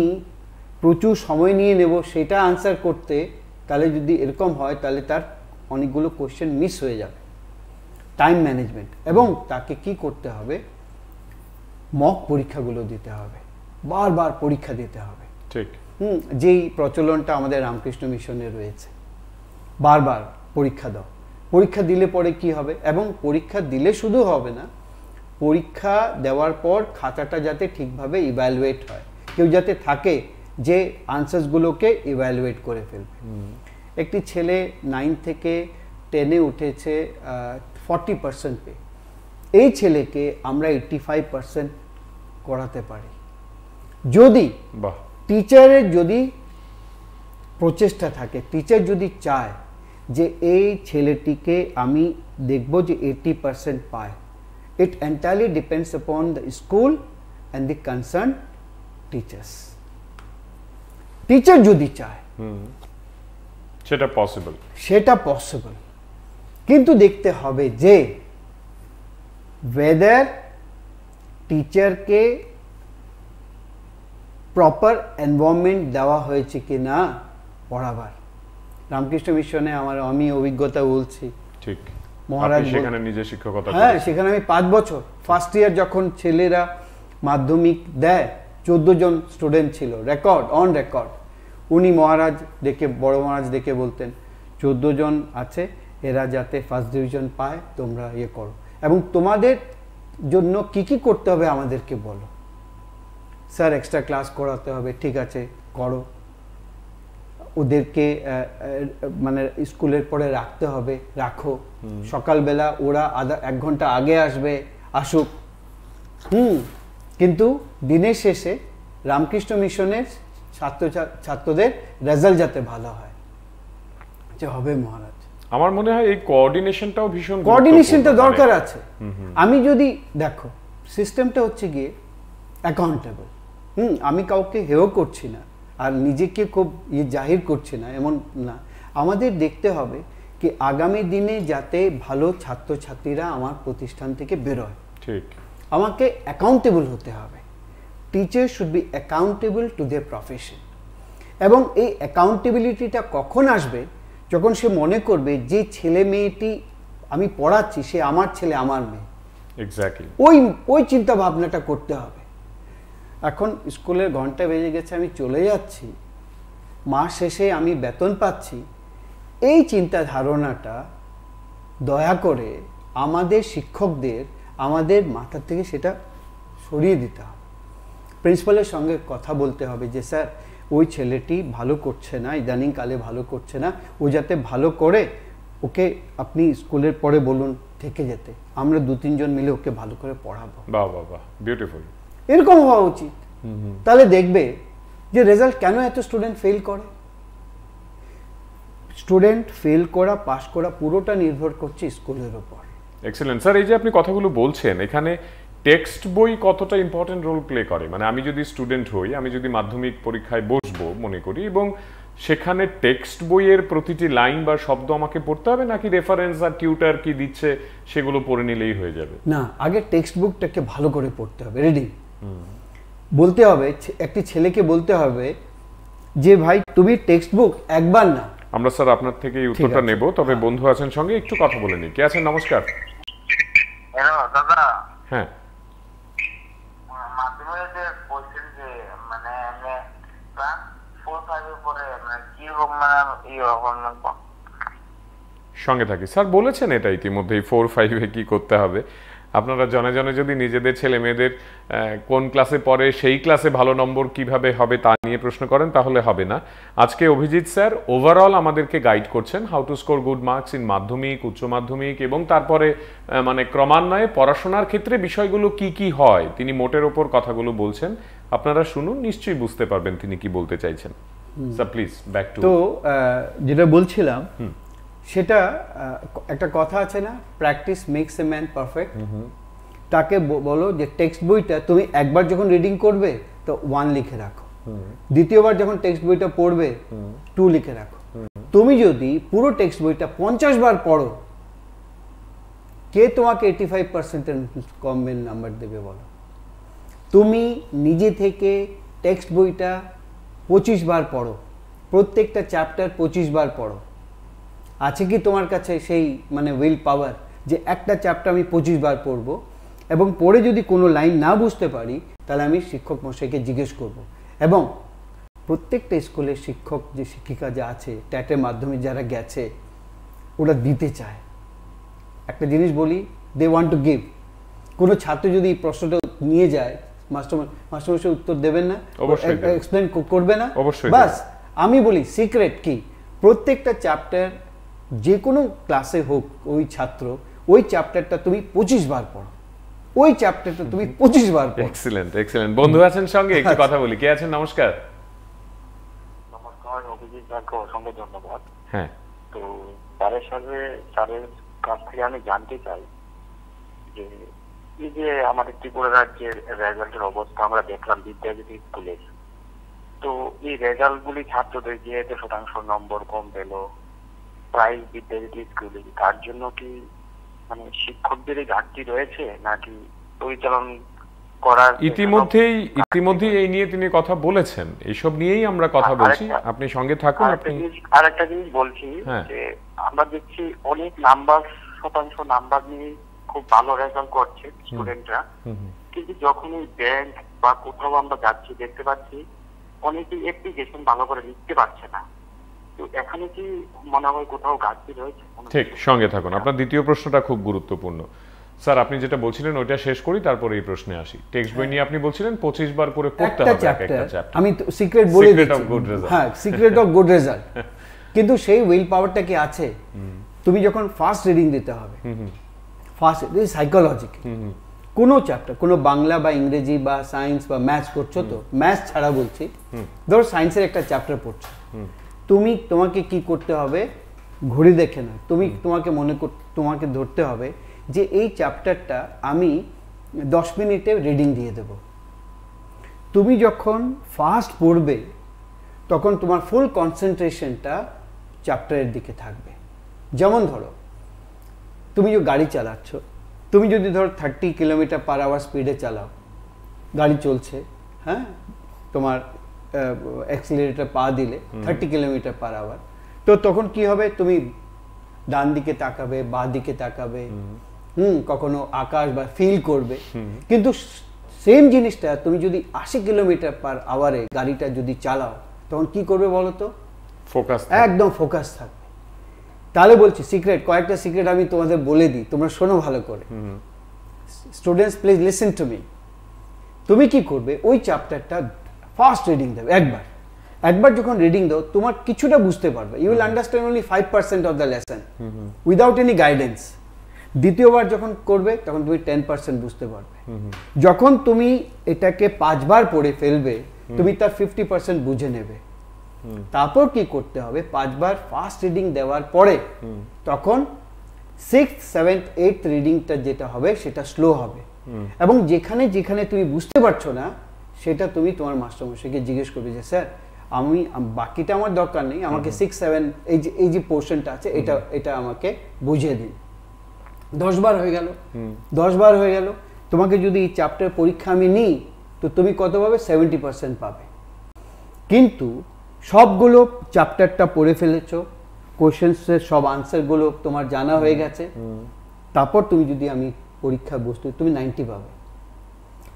প্রচুর সময় নিয়ে নেব সেটা আনসার করতে, তাহলে যদি এরকম হয় তাহলে তার অনেকগুলো কোশ্চেন মিস হয়ে যাবে। টাইম ম্যানেজমেন্ট, এবং তাকে কি করতে হবে, মক পরীক্ষাগুলো দিতে হবে, বারবার পরীক্ষা দিতে হবে। ঠিক, যেই প্রচলনটা আমাদের রামকৃষ্ণ মিশনে রয়েছে, বারবার পরীক্ষা দাও। পরীক্ষা দিলে পরে কি হবে, এবং পরীক্ষা দিলে শুধু হবে না, পরীক্ষা দেওয়ার পর খাতাটা যাতে ঠিকভাবে ইভ্যালুয়েট হয়, কেউ যাতে থাকে যে আনসার্সগুলোকে ইভ্যালুয়েট করে ফেলবে। একটি ছেলে 9 থেকে 10-এ উঠেছে 40% পেয়ে, এই ছেলেকে আমরা 85% করাতে পারি যদি টিচারের যদি প্রচেষ্টা থাকে, টিচার যদি চায় যে এই ছেলেটিকে আমি দেখব যে 80% পায়। It entirely depends upon the school and the concerned teachers. Teacher যদি চায় সেটা পসিবল, কিন্তু দেখতে হবে যে whether টিচারকে প্রপার এনভায়রনমেন্ট দেওয়া হয়েছে কি না পড়াবার। রামকৃষ্ণ মিশনে আমি অভিজ্ঞতা বলছি, ঠিক, মহারাজ সেখানে নিজে শিক্ষকতা, হ্যাঁ, সেখানে আমি 5 বছর, ফার্স্ট ইয়ার যখন ছেলেরা মাধ্যমিক দেয় 14 জন স্টুডেন্ট ছিল, রেকর্ড অন রেকর্ড। উনি মহারাজ ডেকে, বড় মহারাজ ডেকে বলতেন 14 জন আছে, এরা যাতে ফার্স্ট ডিভিশন পায় তোমরা ইয়ে করো, এবং তোমাদের জন্য কি কি করতে হবে আমাদেরকে বলো। স্যার এক্সট্রা ক্লাস করাতে হবে, ঠিক আছে করো, ওদেরকে মানে স্কুলের পরে রাখতে হবে, রাখো, সকালবেলা ওরা 1 ঘন্টা আগে আসবে, আসুক। কিন্তু দিনের শেষে রামকৃষ্ণ মিশনের ছাত্রদের রেজাল্ট যাতে ভালো হয়, যে হবে মহারাজ। আমার মনে হয় এই কোঅর্ডিনেশনটাও ভীষণ, কোঅর্ডিনেশনটা দরকার আছে। আমি যদি দেখো সিস্টেমটা হচ্ছে গিয়ে অ্যাকাউন্টেবল, আমি কাউকে হেয় করছি না আর নিজেকে খুব জাহির করছি না, এমন না। আমাদের দেখতে হবে কি আগামী দিনে যাতে ভালো ছাত্রছাত্রীরা আমার প্রতিষ্ঠান থেকে বেরোয়, ঠিক, আমাকে অ্যাকাউন্টেবল হতে হবে। Teacher should be accountable to their profession, এবং এই অ্যাকাউন্টেবিলিটিটা কখন আসবে, যখন সে মনে করবে যে ছেলে মেয়েটি আমি পড়াচ্ছি সে আমার ছেলে আমার মেয়ে, এক্স্যাক্টলি ওই চিন্তা ভাবনাটা করতে হবে। এখন স্কুলের ঘন্টা বেজে গেছে, আমি চলে যাচ্ছি, মাস শেষে আমি বেতন পাচ্ছি, এই চিন্তা ধারণাটা দয়া করে আমাদের শিক্ষকদের আমাদের মাথা থেকে সেটা সরিয়ে দিতে হবে। প্রিন্সিপালের সঙ্গে কথা বলতে হবে যে স্যার ওই ছেলেটি ভালো করছে না, ইদানিংকালে ভালো করছে না, ও যাতে ভালো করে, ওকে আপনি স্কুলের পরে বলুন থেকে যেতে, আমরা 2-3 জন মিলে ওকে ভালো করে পড়াবো। বাহ বাহ বাহ, বিউটিফুল। এরকম হওয়া উচিত। তাহলে দেখবে যে রেজাল্ট কেন এত স্টুডেন্ট ফেল করে। স্টুডেন্ট ফেল করা পাস করা পুরোটা নির্ভর করছে স্কুলের উপর। এক্সেলেন্ট স্যার, এই যে আপনি কথাগুলো বলছেন, এখানে টেক্সট বই কতটা ইম্পর্টেন্ট রোল প্লে করে? মানে আমি যদি স্টুডেন্ট হই, আমি যদি মাধ্যমিক পরীক্ষায় বসবো মনে করি, এবং সেখানে টেক্সট বইয়ের প্রতিটি লাইন বা শব্দ আমাকে পড়তে হবে, নাকি রেফারেন্স আর টিউটার কি দিচ্ছে সেগুলো পড়ে নিলেই হয়ে যাবে? না, আগে টেক্সট বুকটাকে ভালো করে পড়তে হবে, রিডিং বলতে হবে। একটি ছেলেকে বলতে হবে যে ভাই তুমি টেক্সট বুক একবার না। আমরা স্যার আপনার থেকে এই উত্তরটা নেব, তবে বন্ধু আছেন সঙ্গে, একটু কথা বলে নিই। কে আছেন? নমস্কার। হ্যালো দাদা। হ্যাঁ, মাধ্যমিকে যে বলছেন যে মানে ক্লাস 4-5 এর পরে মানে কি রকম সঙ্গে থাকি স্যার বলেছেন এটা ইতিমধ্যেই 4-5 এ কি করতে হবে। আপনারা জনে জনে যদি নিজেদের ছেলে মেয়েদের কোন ক্লাসে পড়ে সেই ক্লাসে ভালো নম্বর কিভাবে হবে তা নিয়ে প্রশ্ন করেন তাহলে হবে না। আজকে অভিজিৎ স্যার ওভারঅল আমাদেরকে গাইড করছেন how to score good marks in মাধ্যমিক, উচ্চ মাধ্যমিক এবং তারপরে মানে ক্রমান্বয়ে পড়াশোনার ক্ষেত্রে বিষয়গুলো কি কি হয় তিনি মোটের ওপর কথাগুলো বলছেন। আপনারা শুনুন, নিশ্চয়ই বুঝতে পারবেন তিনি কি বলতে চাইছেন। Sir please back to. তো যেটা বলছিলাম সেটা একটা কথা আছে না, practice makes a man perfect. তাকে বলো যে টেক্সট বইটা তুমি একবার যখন রিডিং করবে তো 1 লিখে রাখো, দ্বিতীয়বার যখন টেক্সট বইটা পড়বে 2 লিখে রাখো। তুমি যদি পুরো টেক্সট বইটা 50 বার পড়ো, কে তোমাকে 85% কম নাম্বার দেবে বলো? তুমি নিজে থেকে টেক্সট বইটা 25 বার পড়ো, প্রত্যেকটা চ্যাপ্টার 25 বার পড়ো। আছে কি তোমার কাছে সেই মানে উইল পাওয়ার যে একটা চ্যাপ্টার আমি 25 বার পড়বো এবং পড়ে যদি কোনো লাইন না বুঝতে পারি তাহলে আমি শিক্ষক মশাইকে জিজ্ঞেস করব। এবং প্রত্যেকটা স্কুলের শিক্ষক যে শিক্ষিকা যা আছে ট্যাটের মাধ্যমে যারা গেছে ওরা দিতে চায়। একটা জিনিস বলি, দে ওয়ান্ট টু গিভ। কোনো ছাত্র যদি এই প্রশ্নটা নিয়ে যায় মাস্টারমশাই উত্তর দেবেন না, এক্সপ্লেন করবে না, বাস আমি বলি সিক্রেট কি, প্রত্যেকটা চ্যাপ্টার যে কোনো ক্লাসে হোক ওই ছাত্র ওই চ্যাপ্টারটা তুমি 25 বার পড়ো, ওই চ্যাপ্টারটা তুমি 25 বার পড়ো। Excellent excellent. বন্ধু আছেন সঙ্গে, একটু কথা বলি। কে আছেন? নমস্কার। নমস্কার অভিজিৎ স্যারকে অসংখ্য ধন্যবাদ। হ্যাঁ, তো স্যারের কাছ থেকে আমি জানতে চাই যে এই যে আমাদের ত্রিপুরা রাজ্যের রেজাল্টের অবস্থা আমরা দেখলাম বিদ্যাজ্যোতি স্কুলে, তো এই রেজাল্ট গুলি ছাত্রদের যে 1% নম্বর কম পেল প্রায় বিদ্যাজ্যোতি স্কুলে, তার জন্য কি মানে শিক্ষকদের ঘাটতি রয়েছে নাকি পরিচালন করার? ইতিমধ্যেই এই নিয়ে তিনি কথা বলেছেন, এইসব নিয়েই আমরা কথা বলছি, আপনি সঙ্গে থাকুন। আরেকটা জিনিস বলছি যে আমরা দেখছি অনেক শতাংশ নাম্বার নিয়ে খুব ভালো রেজাল্ট করছে স্টুডেন্টরা, কিন্তু যখন এই ব্যাংক বা কোথাও আমরা যাচ্ছি দেখতে পাচ্ছি অনেকেই অ্যাপ্লিকেশন ভালো করে লিখতে পারছে না। তো এখানে কি মনে হয় কোথাও ঘাটতি রয়েছে? ঠিক, সঙ্গে থাকুন। আপনার দ্বিতীয় প্রশ্নটা খুব গুরুত্বপূর্ণ। স্যার আপনি যেটা বলছিলেন ওইটা শেষ করি, তারপরে এই প্রশ্নে আসি। টেক্সট বই নিয়ে আপনি বলছিলেন 25 বার করে পড়তে হবে একটা চ্যাপ্টার। আমি সিক্রেট বলে দিচ্ছি, হ্যাঁ সিক্রেট অফ গুড রেজাল্ট। কিন্তু সেই উইল পাওয়ারটা কি আছে? তুমি যখন ফার্স্ট রিডিং দিতে হবে, ফার্স্ট সাইকোলজিক কোনো চ্যাপ্টার, কোনো বাংলা বা ইংরেজি বা সায়েন্স বা ম্যাথস করছো, তো ম্যাথস ছাড়া বলছি, ধরো সায়েন্সের একটা চ্যাপ্টার পড়ছো, তোমাকে কি করতে হবে? ঘড়ি দেখে না, তোমাকে ধরতে হবে যে এই চ্যাপ্টারটা আমি 10 মিনিটে রিডিং দিয়ে দেব। তুমি যখন ফার্স্ট পড়বে তখন তোমার ফুল কনসেন্ট্রেশনটা চ্যাপ্টারের দিকে থাকবে। যেমন ধরো তুমি যে গাড়ি চালাচ্ছ, তুমি যদি ধরো 30 কিলোমিটার/আওয়ার স্পিডে চালাও, গাড়ি চলছে, হ্যাঁ, তোমার অ্যাক্সিলারেটর পা দিলে 30 কিলোমিটার/আওয়ার, তো তখন কি হবে? তুমি ডান দিকে তাকাবে, বাঁ দিকে তাকাবে, কখনো আকাশ বা ফিল করবে। কিন্তু সেম জিনিসটা তুমি যদি 80 কিলোমিটার/আওয়ারে গাড়িটা যদি চালাও তখন কি করবে বলো তো? ফোকাস, একদম ফোকাস থাকবে। তাহলে বলছি সিক্রেট, কয়েকটা সিক্রেট আমি তোমাদের বলে দিই, তোমরা শোনো ভালো করে। Students please listen to me. তুমি কি করবে? ওই চ্যাপ্টারটা ফার্স্ট রিডিং দেবে একবার যখন রিডিং দাও তোমার কিছুটা বুঝতে পারবে, you will understand only 5% of the lesson without any guidance. দ্বিতীয়বার যখন করবে তখন তুমি 10% বুঝতে পারবে। যখন তুমি এটাকে 5 বার পড়ে ফেলবে তুমি তার 50% বুঝে নেবে। তারপর কি করতে হবে? 5 বার ফার্স্ট রিডিং দেওয়ার পরে তখন 6th, 7th, 8th রিডিংটা যেটা হবে সেটা স্লো হবে, এবং যেখানে যেখানে তুমি বুঝতে পারছো না সেটা তুমি তোমার মাস্টারমশাইকে জিজ্ঞেস করবে যে স্যার আমি বাকিটা আমার দরকার নেই, আমাকে 6, 7 এই যে পোর্শনটা আছে এটা আমাকে বুঝিয়ে দিন। 10 বার হয়ে গেল, 10 বার হয়ে গেল। তোমাকে যদি এই চ্যাপ্টার পরীক্ষা আমি নিই তো তুমি কত পাবে? 70% পাবে। কিন্তু সবগুলো চ্যাপ্টারটা পড়ে ফেলেছো, কোশ্চেন্সের সব আনসারগুলো তোমার জানা হয়ে গেছে, তারপর তুমি যদি আমি পরীক্ষা বসতে তুমি 90 পাবে।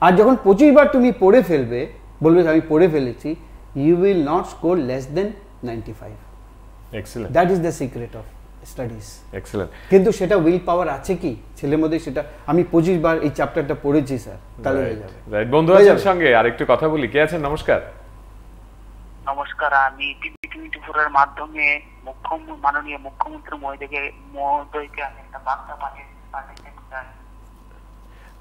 আর যখন 25 বার তুমি পড়ে ফেলবে, বলবে আমি পড়ে ফেলেছি, you will not score less than 95. Excellent. That is the secret of studies. Excellent. কিন্তু সেটা উইল পাওয়ার আছে কি ছেলের মধ্যে, সেটা আমি 25 বার এই চ্যাপ্টারটা পড়েছি স্যার, তাহলে হয়ে যাবে। রাইট, বন্ধু আছেন সঙ্গে আরেকটু কথা বলি। কে আছেন? নমস্কার। নমস্কার, আমি টিভি24 এর মাধ্যমে মাননীয় মুখ্যমন্ত্রী মহোদয়কে আমি একটা বার্তা পাঠাতে চাই।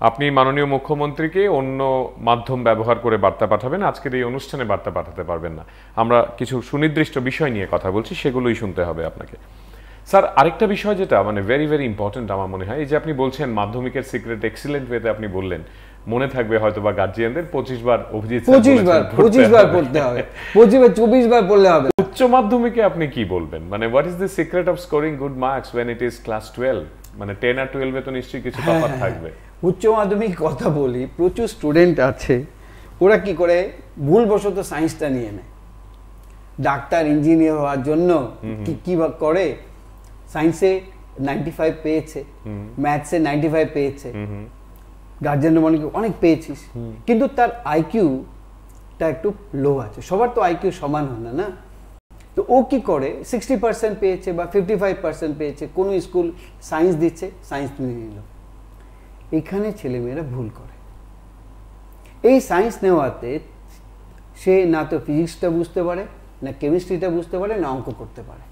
আপনি মাননীয় মুখ্যমন্ত্রীকে অন্য মাধ্যম ব্যবহার করে বার্তা পাঠাবেন, আজকের এই অনুষ্ঠানে বার্তা পাঠাতে পারবেন না। আমরা কিছু সুনির্দিষ্ট বিষয় নিয়ে কথা বলছি, সেগুলোই শুনতে হবে আপনাকে। স্যার, আরেকটা বিষয় যেটা মানে ভেরি ভেরি ইম্পর্টেন্ট আমার মনে হয়, এই যে আপনি বলছেন মাধ্যমিকের সিক্রেট এক্সিলেন্ট ওয়েতে আপনি বললেন, মনে থাকবে হয়তো বা গার্জিয়ানদের 25 বার অভিজিৎ 25 বার পড়তে হবে, 24 বার পড়লে হবে। উচ্চ মাধ্যমিকে আপনি কি বলবেন, মানে what is the secret of scoring good marks when it is class 12? মানে 10 আর 12 এ তো নিশ্চয়ই কিছু তফাৎ থাকবে। উচ্চ মাধ্যমিক কথা বলি, প্রচুর স্টুডেন্ট আছে ওরা কি করে ভুলবশত সায়েন্সটা নিয়ে নেয়, ডাক্তার ইঞ্জিনিয়ার হওয়ার জন্য কি করে, সায়েন্সে 95 পেয়েছে, ম্যাথসে 95 পেয়েছে, গার্জেন মনে অনেক পেয়েছিস, কিন্তু তার আইকিউটা একটু লো আছে, সবার তো আইকিউ সমান হয় না, তো ও কি করে 60% পেয়েছে বা 55% পেয়েছে, কোনো স্কুল সায়েন্স দিচ্ছে, সায়েন্স নিয়ে নিল। এখানে ছেলেমেয়েরা ভুল করে। এই সায়েন্স নেওয়াতে সে না তো ফিজিক্সটা বুঝতে পারে, না কেমিস্ট্রিটা বুঝতে পারে, না অঙ্ক করতে পারে।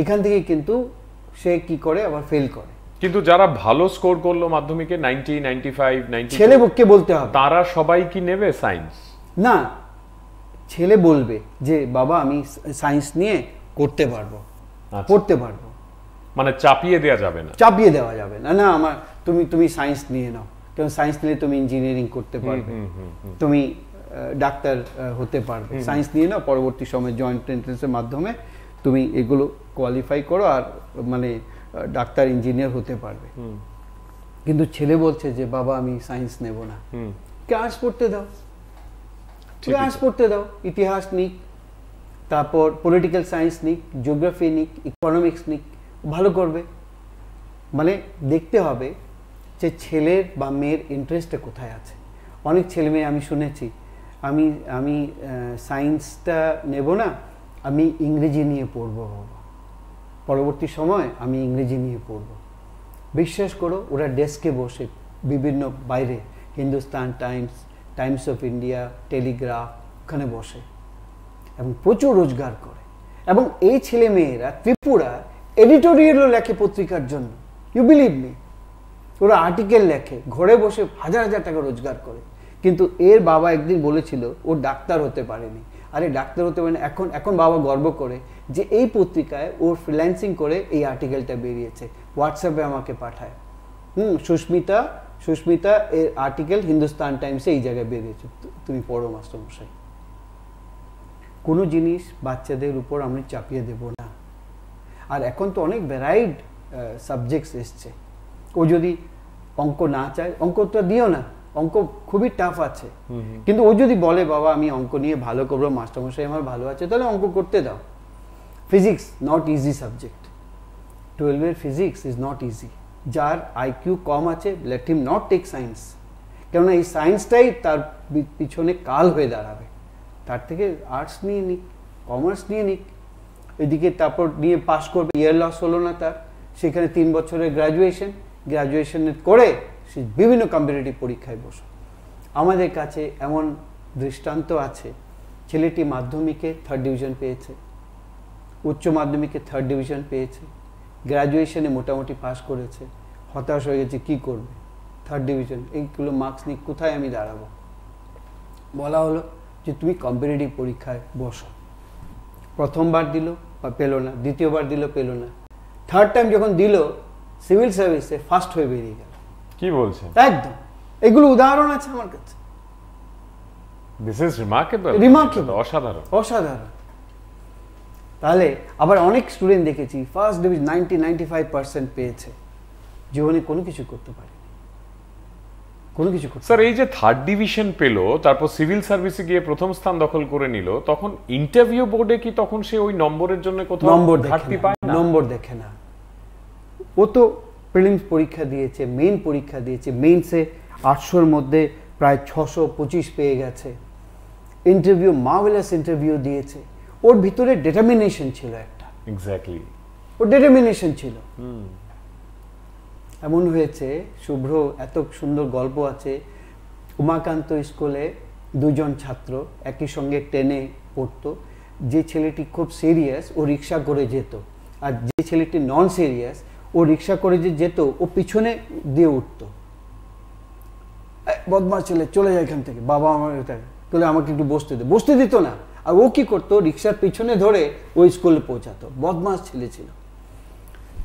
এখান থেকে কিন্তু সে কি করে আবার ফেল করে। কিন্তু যারা ভালো স্কোর করলো মাধ্যমিকে 90, 95, 90, ছেলেকে বলতে হবে তারা সবাই কি নেবে সায়েন্স? না, ছেলে বলবে যে বাবা আমি সায়েন্স নিয়ে করতে পারবো, পড়তে পারবো, মানে চাপিয়ে দেওয়া যাবে না, চাপিয়ে দেওয়া যাবে না, না আমার তুমি সায়েন্স নিয়ে নাও, কারণ সায়েন্স নিলে তুমি ইঞ্জিনিয়ারিং করতে পারবে, তুমি ডাক্তার হতে পারবে, সায়েন্স নিয়ে নাও, পরবর্তী সময় জয়েন্ট এন্ট্রান্সের মাধ্যমে তুমি এগুলো কোয়ালিফাই করো আর মানে ডাক্তার ইঞ্জিনিয়ার হতে পারবে। কিন্তু ছেলে বলছে যে বাবা আমি সায়েন্স নেব না, আর্টস পড়তে দাও, আর্টস পড়তে দাও, ইতিহাস নিক, তারপর পলিটিক্যাল সায়েন্স নিক, জিওগ্রাফি নিক, ইকোনমিক্স নিক, ভালো করবে। মানে দেখতে হবে যে ছেলের বা মেয়ের ইন্টারেস্টটা কোথায় আছে। অনেক ছেলে মেয়ে আমি শুনেছি আমি সায়েন্সটা নেব না, আমি ইংরেজি নিয়ে পড়বো বাবা, পরবর্তী সময় আমি ইংরেজি নিয়ে পড়বো। বিশ্বাস করো ওরা ডেস্কে বসে বিভিন্ন বাইরে Hindustan Times, Times of India, Telegraph, ওখানে বসে এবং প্রচুর রোজগার করে। এবং এই ছেলে মেয়েরা ত্রিপুরা এডিটোরিয়ালও লেখে পত্রিকার জন্য, ইউ বিলিভ মি, ওরা আর্টিকেল লেখে, ঘরে বসে হাজার হাজার টাকা রোজগার করে। কিন্তু এর বাবা একদিন বলেছিল ও ডাক্তার হতে পারেনি। আরে ডাক্তার হতে পারেনি, এখন বাবা গর্ব করে যে এই পত্রিকায় ওর ফ্রিল্যান্সিং করে এই আর্টিকেলটা বেরিয়েছে, হোয়াটসঅ্যাপে আমাকে পাঠায়, সুস্মিতা এর আর্টিকেল হিন্দুস্তান টাইমসে এই জায়গায় বেরিয়েছে, তুমি পড়ো মাস্টারমশাই। কোনো জিনিস বাচ্চাদের উপর আমি চাপিয়ে দেব না। আর এখন তো অনেক ভ্যারাইড সাবজেক্টস এসছে, ও যদি অঙ্ক না চায় অঙ্কটা দিও না, অঙ্ক খুবই টাফ আছে, কিন্তু ও যদি বলে বাবা আমি অঙ্ক নিয়ে ভালো করবো, মাস্টারমশাই আমার ভালো আছে, তাহলে অঙ্ক করতে দাও। ফিজিক্স নট ইজি সাবজেক্ট, 12-এর ফিজিক্স ইজ নট ইজি। যার আইকিউ কম আছে let him not take science, কেননা এই সায়েন্সটাই তার পিছনে কাল হয়ে দাঁড়াবে। তার থেকে আর্টস নিয়ে নিক, কমার্স নিয়ে নিক, এদিকে তারপর নিয়ে পাশ করবে, ইয়ার লস হলো না তার, সেখানে 3 বছরের গ্র্যাজুয়েশনের করে সে বিভিন্ন কম্পিটিটিভ পরীক্ষায় বসো। আমাদের কাছে এমন দৃষ্টান্ত আছে, ছেলেটি মাধ্যমিকে 3rd ডিভিশন পেয়েছে, উচ্চ মাধ্যমিকে 3rd ডিভিশন পেয়েছে, গ্র্যাজুয়েশনে মোটামুটি পাস করেছে, হতাশ হয়ে গেছে কি করবে, 3rd ডিভিশন, এইগুলো মার্কস নিয়ে কোথায় আমি দাঁড়াবো। বলা হলো যে তুমি কম্পিটিটিভ পরীক্ষায় বসো। প্রথমবার দিল পেল না, দ্বিতীয়বার দিল পেল না, 3rd টাইম যখন দিল সিভিল সার্ভিসে ফার্স্ট হয়ে বেরিয়ে গেল। কি বলছেন? একদম, এগুলো উদাহরণ আছে আমার কাছে। দিস ইজ রিমার্কেবল, অসাধারণ অসাধারণ। তাহলে আবার অনেক স্টুডেন্ট দেখেছি ফার্স্ট ডিভিশন 90-95% পেয়েছে, জীবনে কোনো কিছু করতে পারে, কোনো কিছু করতে। স্যার এই যে 3rd ডিভিশন পেলো, তারপর সিভিল সার্ভিসে গিয়ে প্রথম স্থান দখল করে নিল, তখন ইন্টারভিউ বোর্ডে কি তখন সে ওই নম্বরের জন্য কোথাও ঘাটতি পায় না? নম্বর দেখে না, ও তো প্রিলিমস পরীক্ষা দিয়েছে, মেইন পরীক্ষা দিয়েছে, মেইনসে 800-র মধ্যে প্রায় 625 পেয়ে গেছে, ইন্টারভিউ মার্ভেলাস ইন্টারভিউ দিয়েছে, ওর ভিতরে ডিটারমিনেশন ছিল একটা, এক্স্যাক্টলি, ও ওর ডিটারমিনেশন ছিল। এমন হয়েছে, শুভ্র এত সুন্দর গল্প আছে, উমাকান্ত স্কুলে দুজন ছাত্র একই সঙ্গে 10-এ পড়তো। যে ছেলেটি খুব সিরিয়াস ও রিক্সা করে যেত, আর যে ছেলেটি নন সিরিয়াস ও রিক্সা করে যে যেত ও পিছনে দিয়ে উঠতো। বদমাস ছেলে, চলে যায় এখান থেকে, বাবা আমার তাহলে আমাকে একটু বসতে দিত না। আর ও কি করতো, রিক্সার পিছনে ধরে ওই স্কুলে পৌঁছাতো। বদমাস ছেলে ছিল।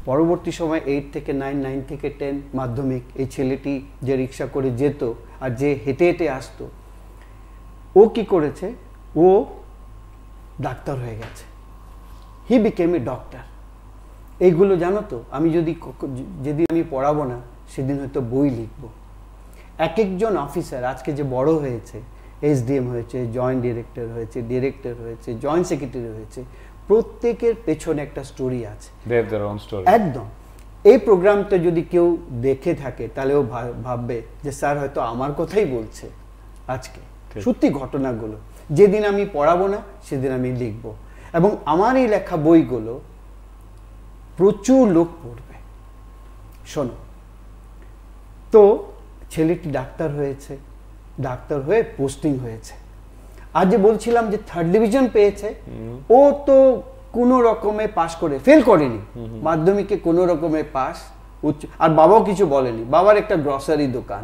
পরবর্তী সময় 8 থেকে 9, 9 থেকে 10 মাধ্যমিক, এই ছেলেটি যে রিক্সা করে যেত আর যে হেঁটে হেঁটে আসতো, ও কি করেছে, ও ডাক্তার হয়ে গেছে। He became a doctor. এইগুলো জানো তো, আমি যেদিন আমি পড়াবো না সেদিন হয়তো বই লিখবো। এক একজন অফিসার আজকে যে বড় হয়েছে, SDM হয়েছে, জয়েন্ট ডিরেক্টর হয়েছে, ডিরেক্টর হয়েছে, জয়েন্ট সেক্রেটারি হয়েছে, প্রত্যেকের পেছনে একটা স্টোরি আছে। একদম। এই প্রোগ্রামটা যদি কেউ দেখে থাকে তাহলে ও ভাববে যে স্যার হয়তো আমার কথাই বলছে আজকে। সত্যি ঘটনাগুলো যেদিন আমি পড়াবো না সেদিন আমি লিখব, এবং আমার এই লেখা বইগুলো প্রচুর লোক পড়বে। শোনো তো, ছেলেটি ডাক্তার হয়েছে, ডাক্তার হয়ে পোস্টিং হয়েছে। আর যে বলছিলাম যে 3rd ডিভিশন পেয়েছে, ও তো কোনো রকমে পাস করে, ফেল করেনি, মাধ্যমিকে কোনো রকমে পাস। আর বাবাও কিছু বলেনি, বাবার একটা গ্রসারি দোকান,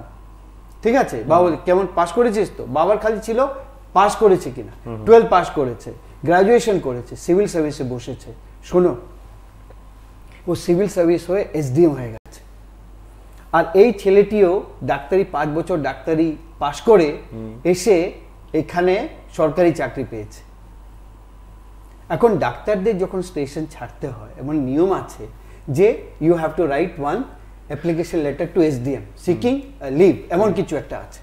ঠিক আছে। বাবা কেমন পাস করেছিস, তো বাবার খালি ছিল পাস করেছে কিনা। 12 পাস করেছে, গ্রাজুয়েশন করেছে, সিভিল সার্ভিসে বসেছে। শোনো, ও সিভিল সার্ভিস হয়ে SDM হয়ে গেছে। আর এই ছেলেটিও ডাক্তারি 5 বছর ডাক্তারি পাস করে এসে এখানে সরকারি চাকরি পেয়েছে। এখন ডাক্তারদের যখন স্টেশন ছাড়তে হয়, এমন নিয়ম আছে যে you have to write 1 application letter to SDM seeking leave, এমন কিছু একটা আছে।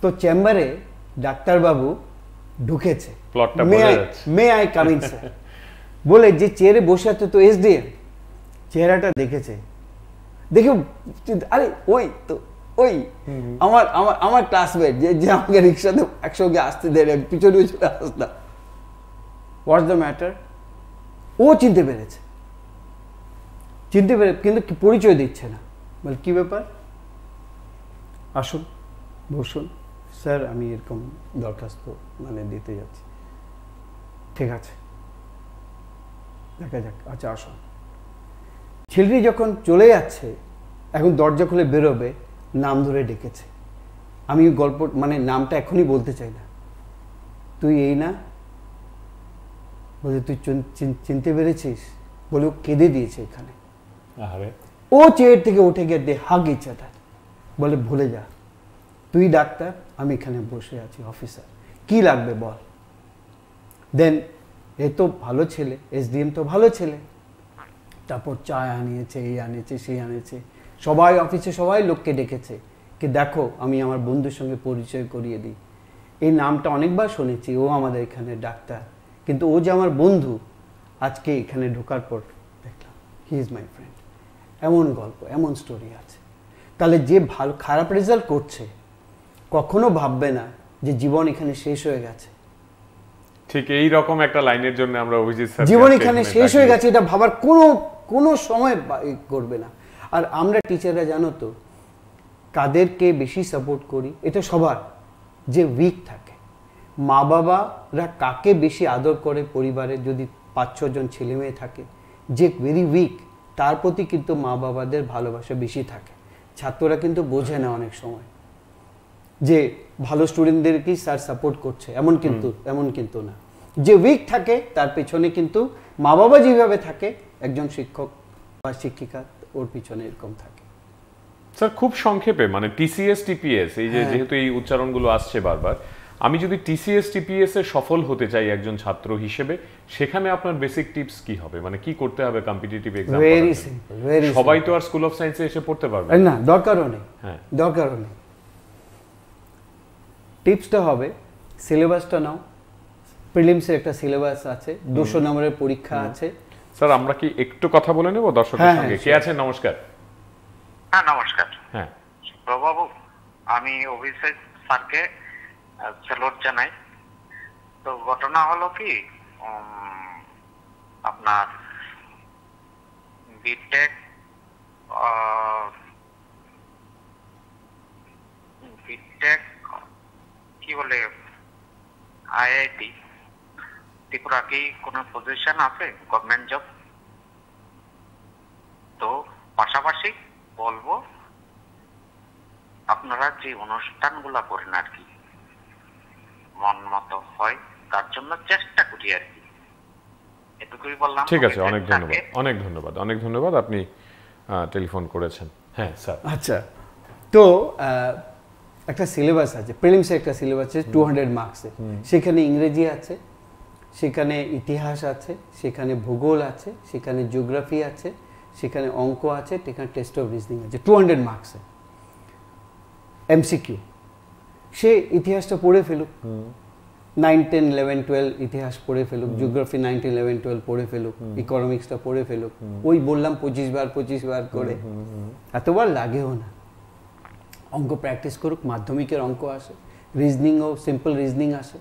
তো চেম্বারে ডাক্তারবাবু ঢুকেছে, may I come in sir বলে, যে চেয়ারে বসে আছে তো SDM, চেহারাটা দেখেছে, দেখে আরে ওই তো ওই আমার ক্লাসমেট যে আমাকে রিক্সাতে একসঙ্গে আসতে দেয়, পিছনে পিছনে আসতাম। What's the matter? ও চিনতে পেরেছে, কিন্তু পরিচয় দিচ্ছে না। বলে কি ব্যাপার, আসুন বসুন। স্যার আমি এরকম দরখাস্ত দিতে যাচ্ছি। ঠিক আছে, দেখা যাক, আচ্ছা আসুন। ছেলেটি যখন চলে যাচ্ছে, এখন দরজা খুলে বেরোবে, নাম ধরে ডেকেছে। আমি গল্প নামটা এখনই বলতে চাই না। তুই এই না? বলে তুই চিনতে পেরেছিস? বলে ও কেঁদে দিয়েছে এখানে। ও চেয়ার থেকে উঠে গিয়ে দে হাগ ইচ্ছা তার, বলে ভুলে যা, তুই ডাক্তার, আমি এখানে বসে আছি অফিসার, কি লাগবে বল। দেন এ তো ভালো ছেলে, SDM তো ভালো ছেলে। তারপর চা আনিয়েছে, এই আনিয়েছে, সেই আনিয়েছে, সবাই অফিসে সবাই লোককে ডেকেছে কি দেখো আমি আমার বন্ধুর সঙ্গে পরিচয় করিয়ে দিই। এই নামটা অনেকবার শুনেছি, ও আমাদের এখানে ডাক্তার, কিন্তু ও যে আমার বন্ধু, আজকে এখানে ঢোকার পর দেখলাম হি ইজ মাই ফ্রেন্ড। এমন গল্প, এমন স্টোরি আছে। তাহলে যে ভালো খারাপ রেজাল্ট করছে কখনো ভাববে না যে জীবন এখানে শেষ হয়ে গেছে। ঠিক এই রকম একটা লাইনের জন্য আমরা অভিজিৎ স্যার, জীবন এখানে শেষ হয়ে গেছে এটা ভাবার কোনো সময় করবে না। আর আমরা টিচাররা জানো তো কাদেরকে বেশি সাপোর্ট করি, এটা সবার, যে উইক থাকে। মা বাবারা কাকে বেশি আদর করে পরিবারে, যদি 5-6 জন ছেলে মেয়ে থাকে, যে ভেরি উইক তার প্রতি কিন্তু মা বাবাদের ভালোবাসা বেশি থাকে। ছাত্ররা কিন্তু বোঝে না অনেক সময় যে ভালো স্টুডেন্টদেরকেই স্যার সাপোর্ট করছে, এমন কিন্তু না। যে উইক থাকে তার পেছনে কিন্তু মা বাবা যেভাবে থাকে, একজন শিক্ষক বা শিক্ষিকা ওর পিছনে এরকম থাকে। স্যার খুব সংক্ষেপে TCS TPS, এই যে যেহেতু এই উচ্চারণগুলো আসছে বারবার, আমি যদি TCS TPS এ সফল হতে চাই একজন ছাত্র হিসেবে, সেখানে আপনার বেসিক টিপস কি হবে? কি করতে হবে কম্পিটিটিভ এক্সাম? ভেরি সিম্পল, সবাই তো আর স্কুল অফ সায়েন্সে এসে পড়তে পারবে না, দরকারও নেই। হ্যাঁ, দরকারও নেই। টিপসটা হবে সিলেবাসটা নাও। প্রিলিমসের একটা সিলেবাস আছে, 200 নম্বরের পরীক্ষা আছে। স্যার আমরা কি একটু কথা বলে নেব দর্শকের সঙ্গে? কে আছেন? নমস্কার। হ্যাঁ নমস্কার। হ্যাঁ প্রভাবু, আমি অভিষেক স্যারকে স্যালুট জানাই। তো ঘটনা হলো কি, আপনার বিটেক কি বলে আইআইটি ত্রিপুরা কি কোনো পজিশন আছে গভর্নমেন্ট জব? তো পাশাপাশি বলবো আপনারা যে অনুষ্ঠানগুলা করেন আর কি মন মতো হয় তার জন্য চেষ্টা করি আর কি, এটুকুই বললাম। ঠিক আছে, অনেক ধন্যবাদ, অনেক ধন্যবাদ, অনেক ধন্যবাদ, আপনি টেলিফোন করেছেন। হ্যাঁ স্যার। আচ্ছা, তো একটা সিলেবাস আছে, প্রিলিমসে একটা সিলেবাস আছে 200 মার্কসে। সেখানে ইংরেজি আছে, সেখানে ইতিহাস আছে, সেখানে ভূগোল আছে, সেখানে জিওগ্রাফি আছে, সেখানে অঙ্ক আছে, সেখানে টেস্ট অফ রিজনিং আছে 200 মার্কসে। এমসিকিউ, সে ইতিহাসটা পড়ে ফেলুক, 9, 10, 11, 12 ইতিহাস পড়ে ফেলুক, জিওগ্রাফি 9, 10, 11, 12 পড়ে ফেলুক, ইকোনমিক্সটা পড়ে ফেলুক। ওই বললাম 25 বার করে, এতবার লাগেও না। অঙ্ক প্র্যাকটিস করুক, মাধ্যমিকের অঙ্ক আসে, রিজনিংও সিম্পল রিজনিং আসে।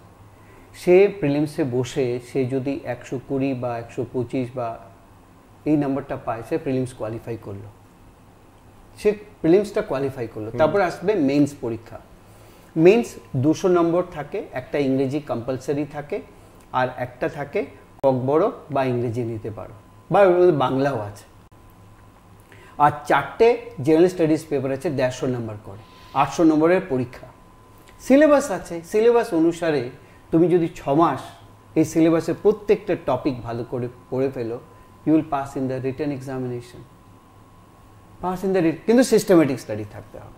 সে প্রিলিমসে বসে সে যদি 120 বা 125 বা এই নাম্বারটা পায়, সে প্রিলিমস কোয়ালিফাই করলো, সে প্রিলিমসটা কোয়ালিফাই করলো। তারপর আসবে মেন্স পরীক্ষা। মেন্স 200 নম্বর থাকে, একটা ইংরেজি কম্পালসারি থাকে, আর একটা থাকে ককবরক বা ইংরেজি নিতে পারো, বা বাংলাও আছে। আর 4টে জেনারেল স্টাডিজ পেপার আছে 150 নম্বর করে, 800 নম্বরের পরীক্ষা। সিলেবাস আছে, সিলেবাস অনুসারে তুমি যদি 6 মাস এই সিলেবাসের প্রত্যেকটা টপিক ভালো করে পড়ে ফেলো, you will pass in the written examination, pass in the কিন্তু সিস্টেমেটিক স্টাডি থাকতে হবে,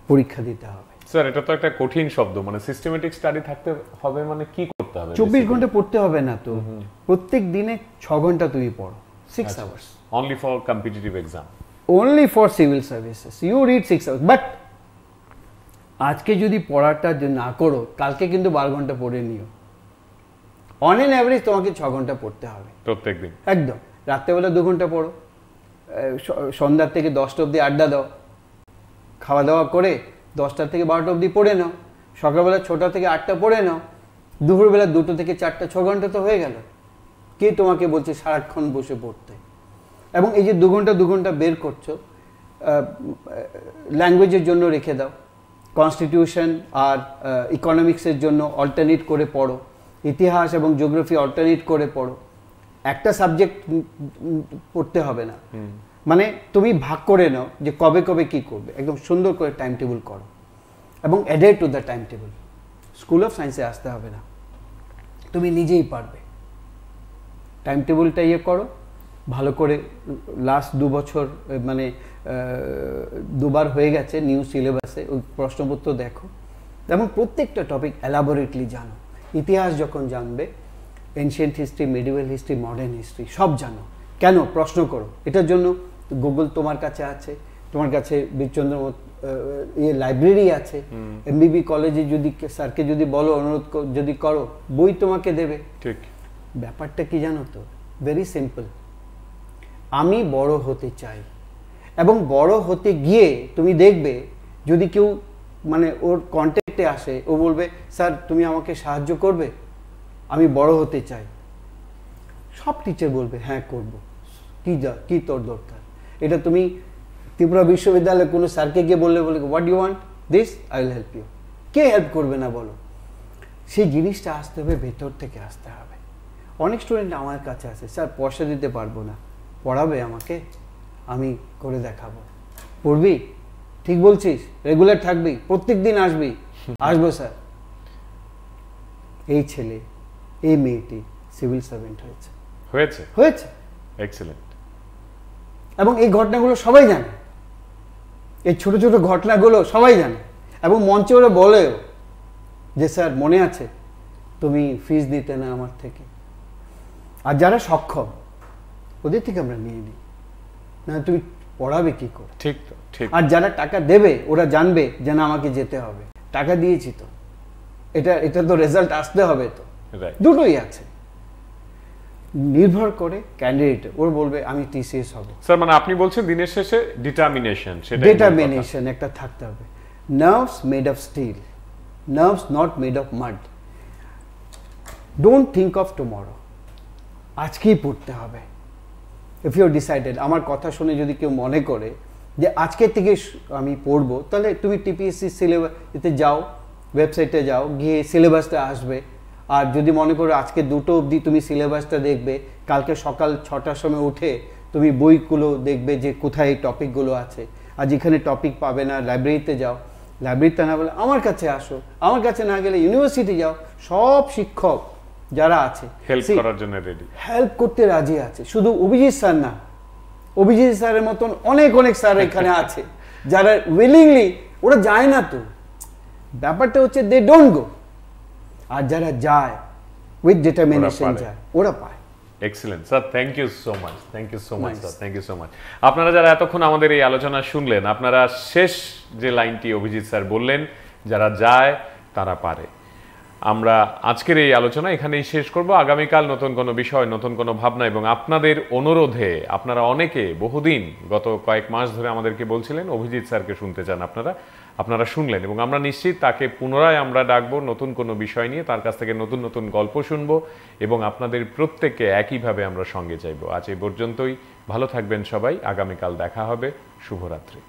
পরীক্ষা দিতে হবে। স্যার, এটা তো একটা কঠিন শব্দ, মানে সিস্টেমেটিক স্টাডি থাকতে হবে মানে কি করতে হবে? 24 ঘন্টা পড়তে হবে না তো, প্রত্যেক দিনে 6 ঘন্টা তুমি পড়ো, 6 hours. Only for competitive exam, only for civil services you read 6 hours, but আজকে যদি পড়াটা না করো, কালকে কিন্তু 12 ঘন্টা পড়ে নিও। অন এন অ্যাভারেজ তোমাকে 6 ঘন্টা পড়তে হবে প্রত্যেক দিন, একদম। রাত্রেবেলা 2 ঘন্টা পড়ো, সন্ধ্যার থেকে 10টা অবধি আড্ডা দাও, খাওয়া দাওয়া করে 10টা থেকে 12টা অবধি পড়ে নাও, সকালবেলা 6টা থেকে 8টা পড়ে নাও, দুপুরবেলা 2টো থেকে 4টা, 6 ঘন্টা তো হয়ে গেল। কে তোমাকে বলছে সারাক্ষণ বসে পড়তে? এবং এই যে 2 ঘন্টা বের করছো, ল্যাঙ্গুয়েজের জন্য রেখে দাও, কনস্টিটিউশন আর ইকোনমিক্সের জন্য অল্টারনেট করে পড়ো, ইতিহাস এবং জিওগ্রাফি অল্টারনেট করে পড়ো। একটা সাবজেক্ট পড়তে হবে না, মানে তুমি ভাগ করে নাও যে কবে কবে কি করবে, একদম সুন্দর করে টাইম টেবিল করো এবং added to the time table. School of সায়েন্সে আসতে হবে না, তুমি নিজেই পারবে। টাইম টেবিলটা ইয়ে করো ভালো করে। লাস্ট 2 বছর মানে 2বার হয়ে গেছে নিউ সিলেবাসে, ওই প্রশ্নপত্র দেখো এবং প্রত্যেকটা টপিক এলাবোরেটলি জানো। ইতিহাস যখন জানবে, ancient history, medieval history, modern history সব জানো। কেন? প্রশ্ন করো। এটার জন্য গুগল তোমার কাছে আছে, তোমার কাছে বীরচন্দ্র লাইব্রেরি আছে। এমবিবি কলেজে যদি স্যারকে যদি বলো, অনুরোধ যদি করো, বই তোমাকে দেবে। ঠিক। ব্যাপারটা কি জানো তো? Very simple. আমি বড় হতে চাই, এবং বড় হতে গিয়ে তুমি দেখবে যদি কেউ মানে ওর কন্ট্যাক্টে আসে, ও বলবে স্যার তুমি আমাকে সাহায্য করবে, আমি বড় হতে চাই। সব টিচার বলবে হ্যাঁ করব, কি তোর দরকার। এটা তুমি ত্রিপুরা বিশ্ববিদ্যালয়ে কোনো স্যারকে গিয়ে বললে what you want this, I will help you. কে হেল্প করবে না বলো? সেই জিনিসটা আসতে হবে, ভেতর থেকে আসতে হবে। অনেক স্টুডেন্ট আমার কাছে আসে, স্যার পয়সা দিতে পারবো না, পড়াবে আমাকে, আমি করে দেখাবো। পড়বি? ঠিক বলছিস, রেগুলার থাকবি, প্রত্যেক দিন আসবি? আসবো স্যার। এই ছেলে, এই মেয়েটি সিভিল সার্ভেন্ট হয়েছে। হয়েছে। এক্সেলেন্ট। এবং এই ঘটনাগুলো সবাই জানে, এই ছোট ছোট ঘটনাগুলো সবাই জানে, এবং মঞ্চে ওরা বলেও যে স্যার মনে আছে তুমি ফিস দিতে না আমার থেকে। আর যারা সক্ষম ওদের থেকে আমরা নিয়ে নিই, না তুমি পড়াবে কি করে? ঠিক তো, ঠিক। আর যারা টাকা দেবে ওরা জানবে যে না আমাকে যেতে হবে, টাকা দিয়েছি তো, এটা তো রেজাল্ট আসতে হবে তো। দুটোই আছে, নির্ভর করে ক্যান্ডিডেট। ওর বলবে আমি টিসিএস হব। স্যার মানে আপনি বলছেন দিনের শেষে ডিটারমিনেশন, সেটা ডিটারমিনেশন একটা থাকতে হবে। Nerves made of steel, nerves not made of mud. Don't think of tomorrow. আজকেই পড়তে হবে। ইফ ইউ ডিসাইডেড, আমার কথা শুনে যদি কেউ মনে করে যে আজকে থেকে আমি পড়বো, তাহলে তুমি টিপিএসসি সিলেবাসে যাও, ওয়েবসাইটে যাও, গিয়ে সিলেবাসটা আসবে। আর যদি মনে করো আজকে 2টো অবধি তুমি সিলেবাসটা দেখবে, কালকে সকাল 6টার সময় উঠে তুমি বইগুলো দেখবে যে কোথায় এই টপিকগুলো আছে। আর যেখানে টপিক পাবে না, লাইব্রেরিতে যাও, লাইব্রেরিতে না বলে আমার কাছে আসো, আমার কাছে না গেলে ইউনিভার্সিটি যাও। সব শিক্ষক যারা আছে হেল্প করার জন্য রেডি, হেল্প করতে রাজি আছে। শুধু অভিজিৎ স্যার না, অভিজিৎ স্যারের মতন অনেক অনেক স্যার এখানে আছে যারা উইলিংলি, ওরা যায় না তো, ব্যাপারটা হচ্ছে দে ডোন্ট গো। আর যারা যায় উইথ ডিটারমিনেশন যায়, ওরা পায়। Excellent sir, thank you so much, thank you so much sir, thank you so much. আপনারা যারা এতক্ষণ আমাদের এই আলোচনা শুনলেন, আপনারা শেষ যে লাইনটি অভিজিৎ স্যার বললেন, যারা যায় তারা পারে। আমরা আজকের এই আলোচনা এখানেই শেষ করব। আগামীকাল নতুন কোনো বিষয়, নতুন কোনো ভাবনা এবং আপনাদের অনুরোধে, আপনারা অনেকে বহুদিন গত কয়েক মাস ধরে আমাদেরকে বলছিলেন অভিজিৎ স্যারকে শুনতে চান, আপনারা শুনলেন এবং আমরা নিশ্চিত তাকে পুনরায় আমরা ডাকবো নতুন কোনো বিষয় নিয়ে, তার কাছ থেকে নতুন নতুন গল্প শুনবো এবং আপনাদের প্রত্যেককে একইভাবে আমরা সঙ্গে চাইবো। আজ এই পর্যন্তই, ভালো থাকবেন সবাই, আগামীকাল দেখা হবে, শুভরাত্রি।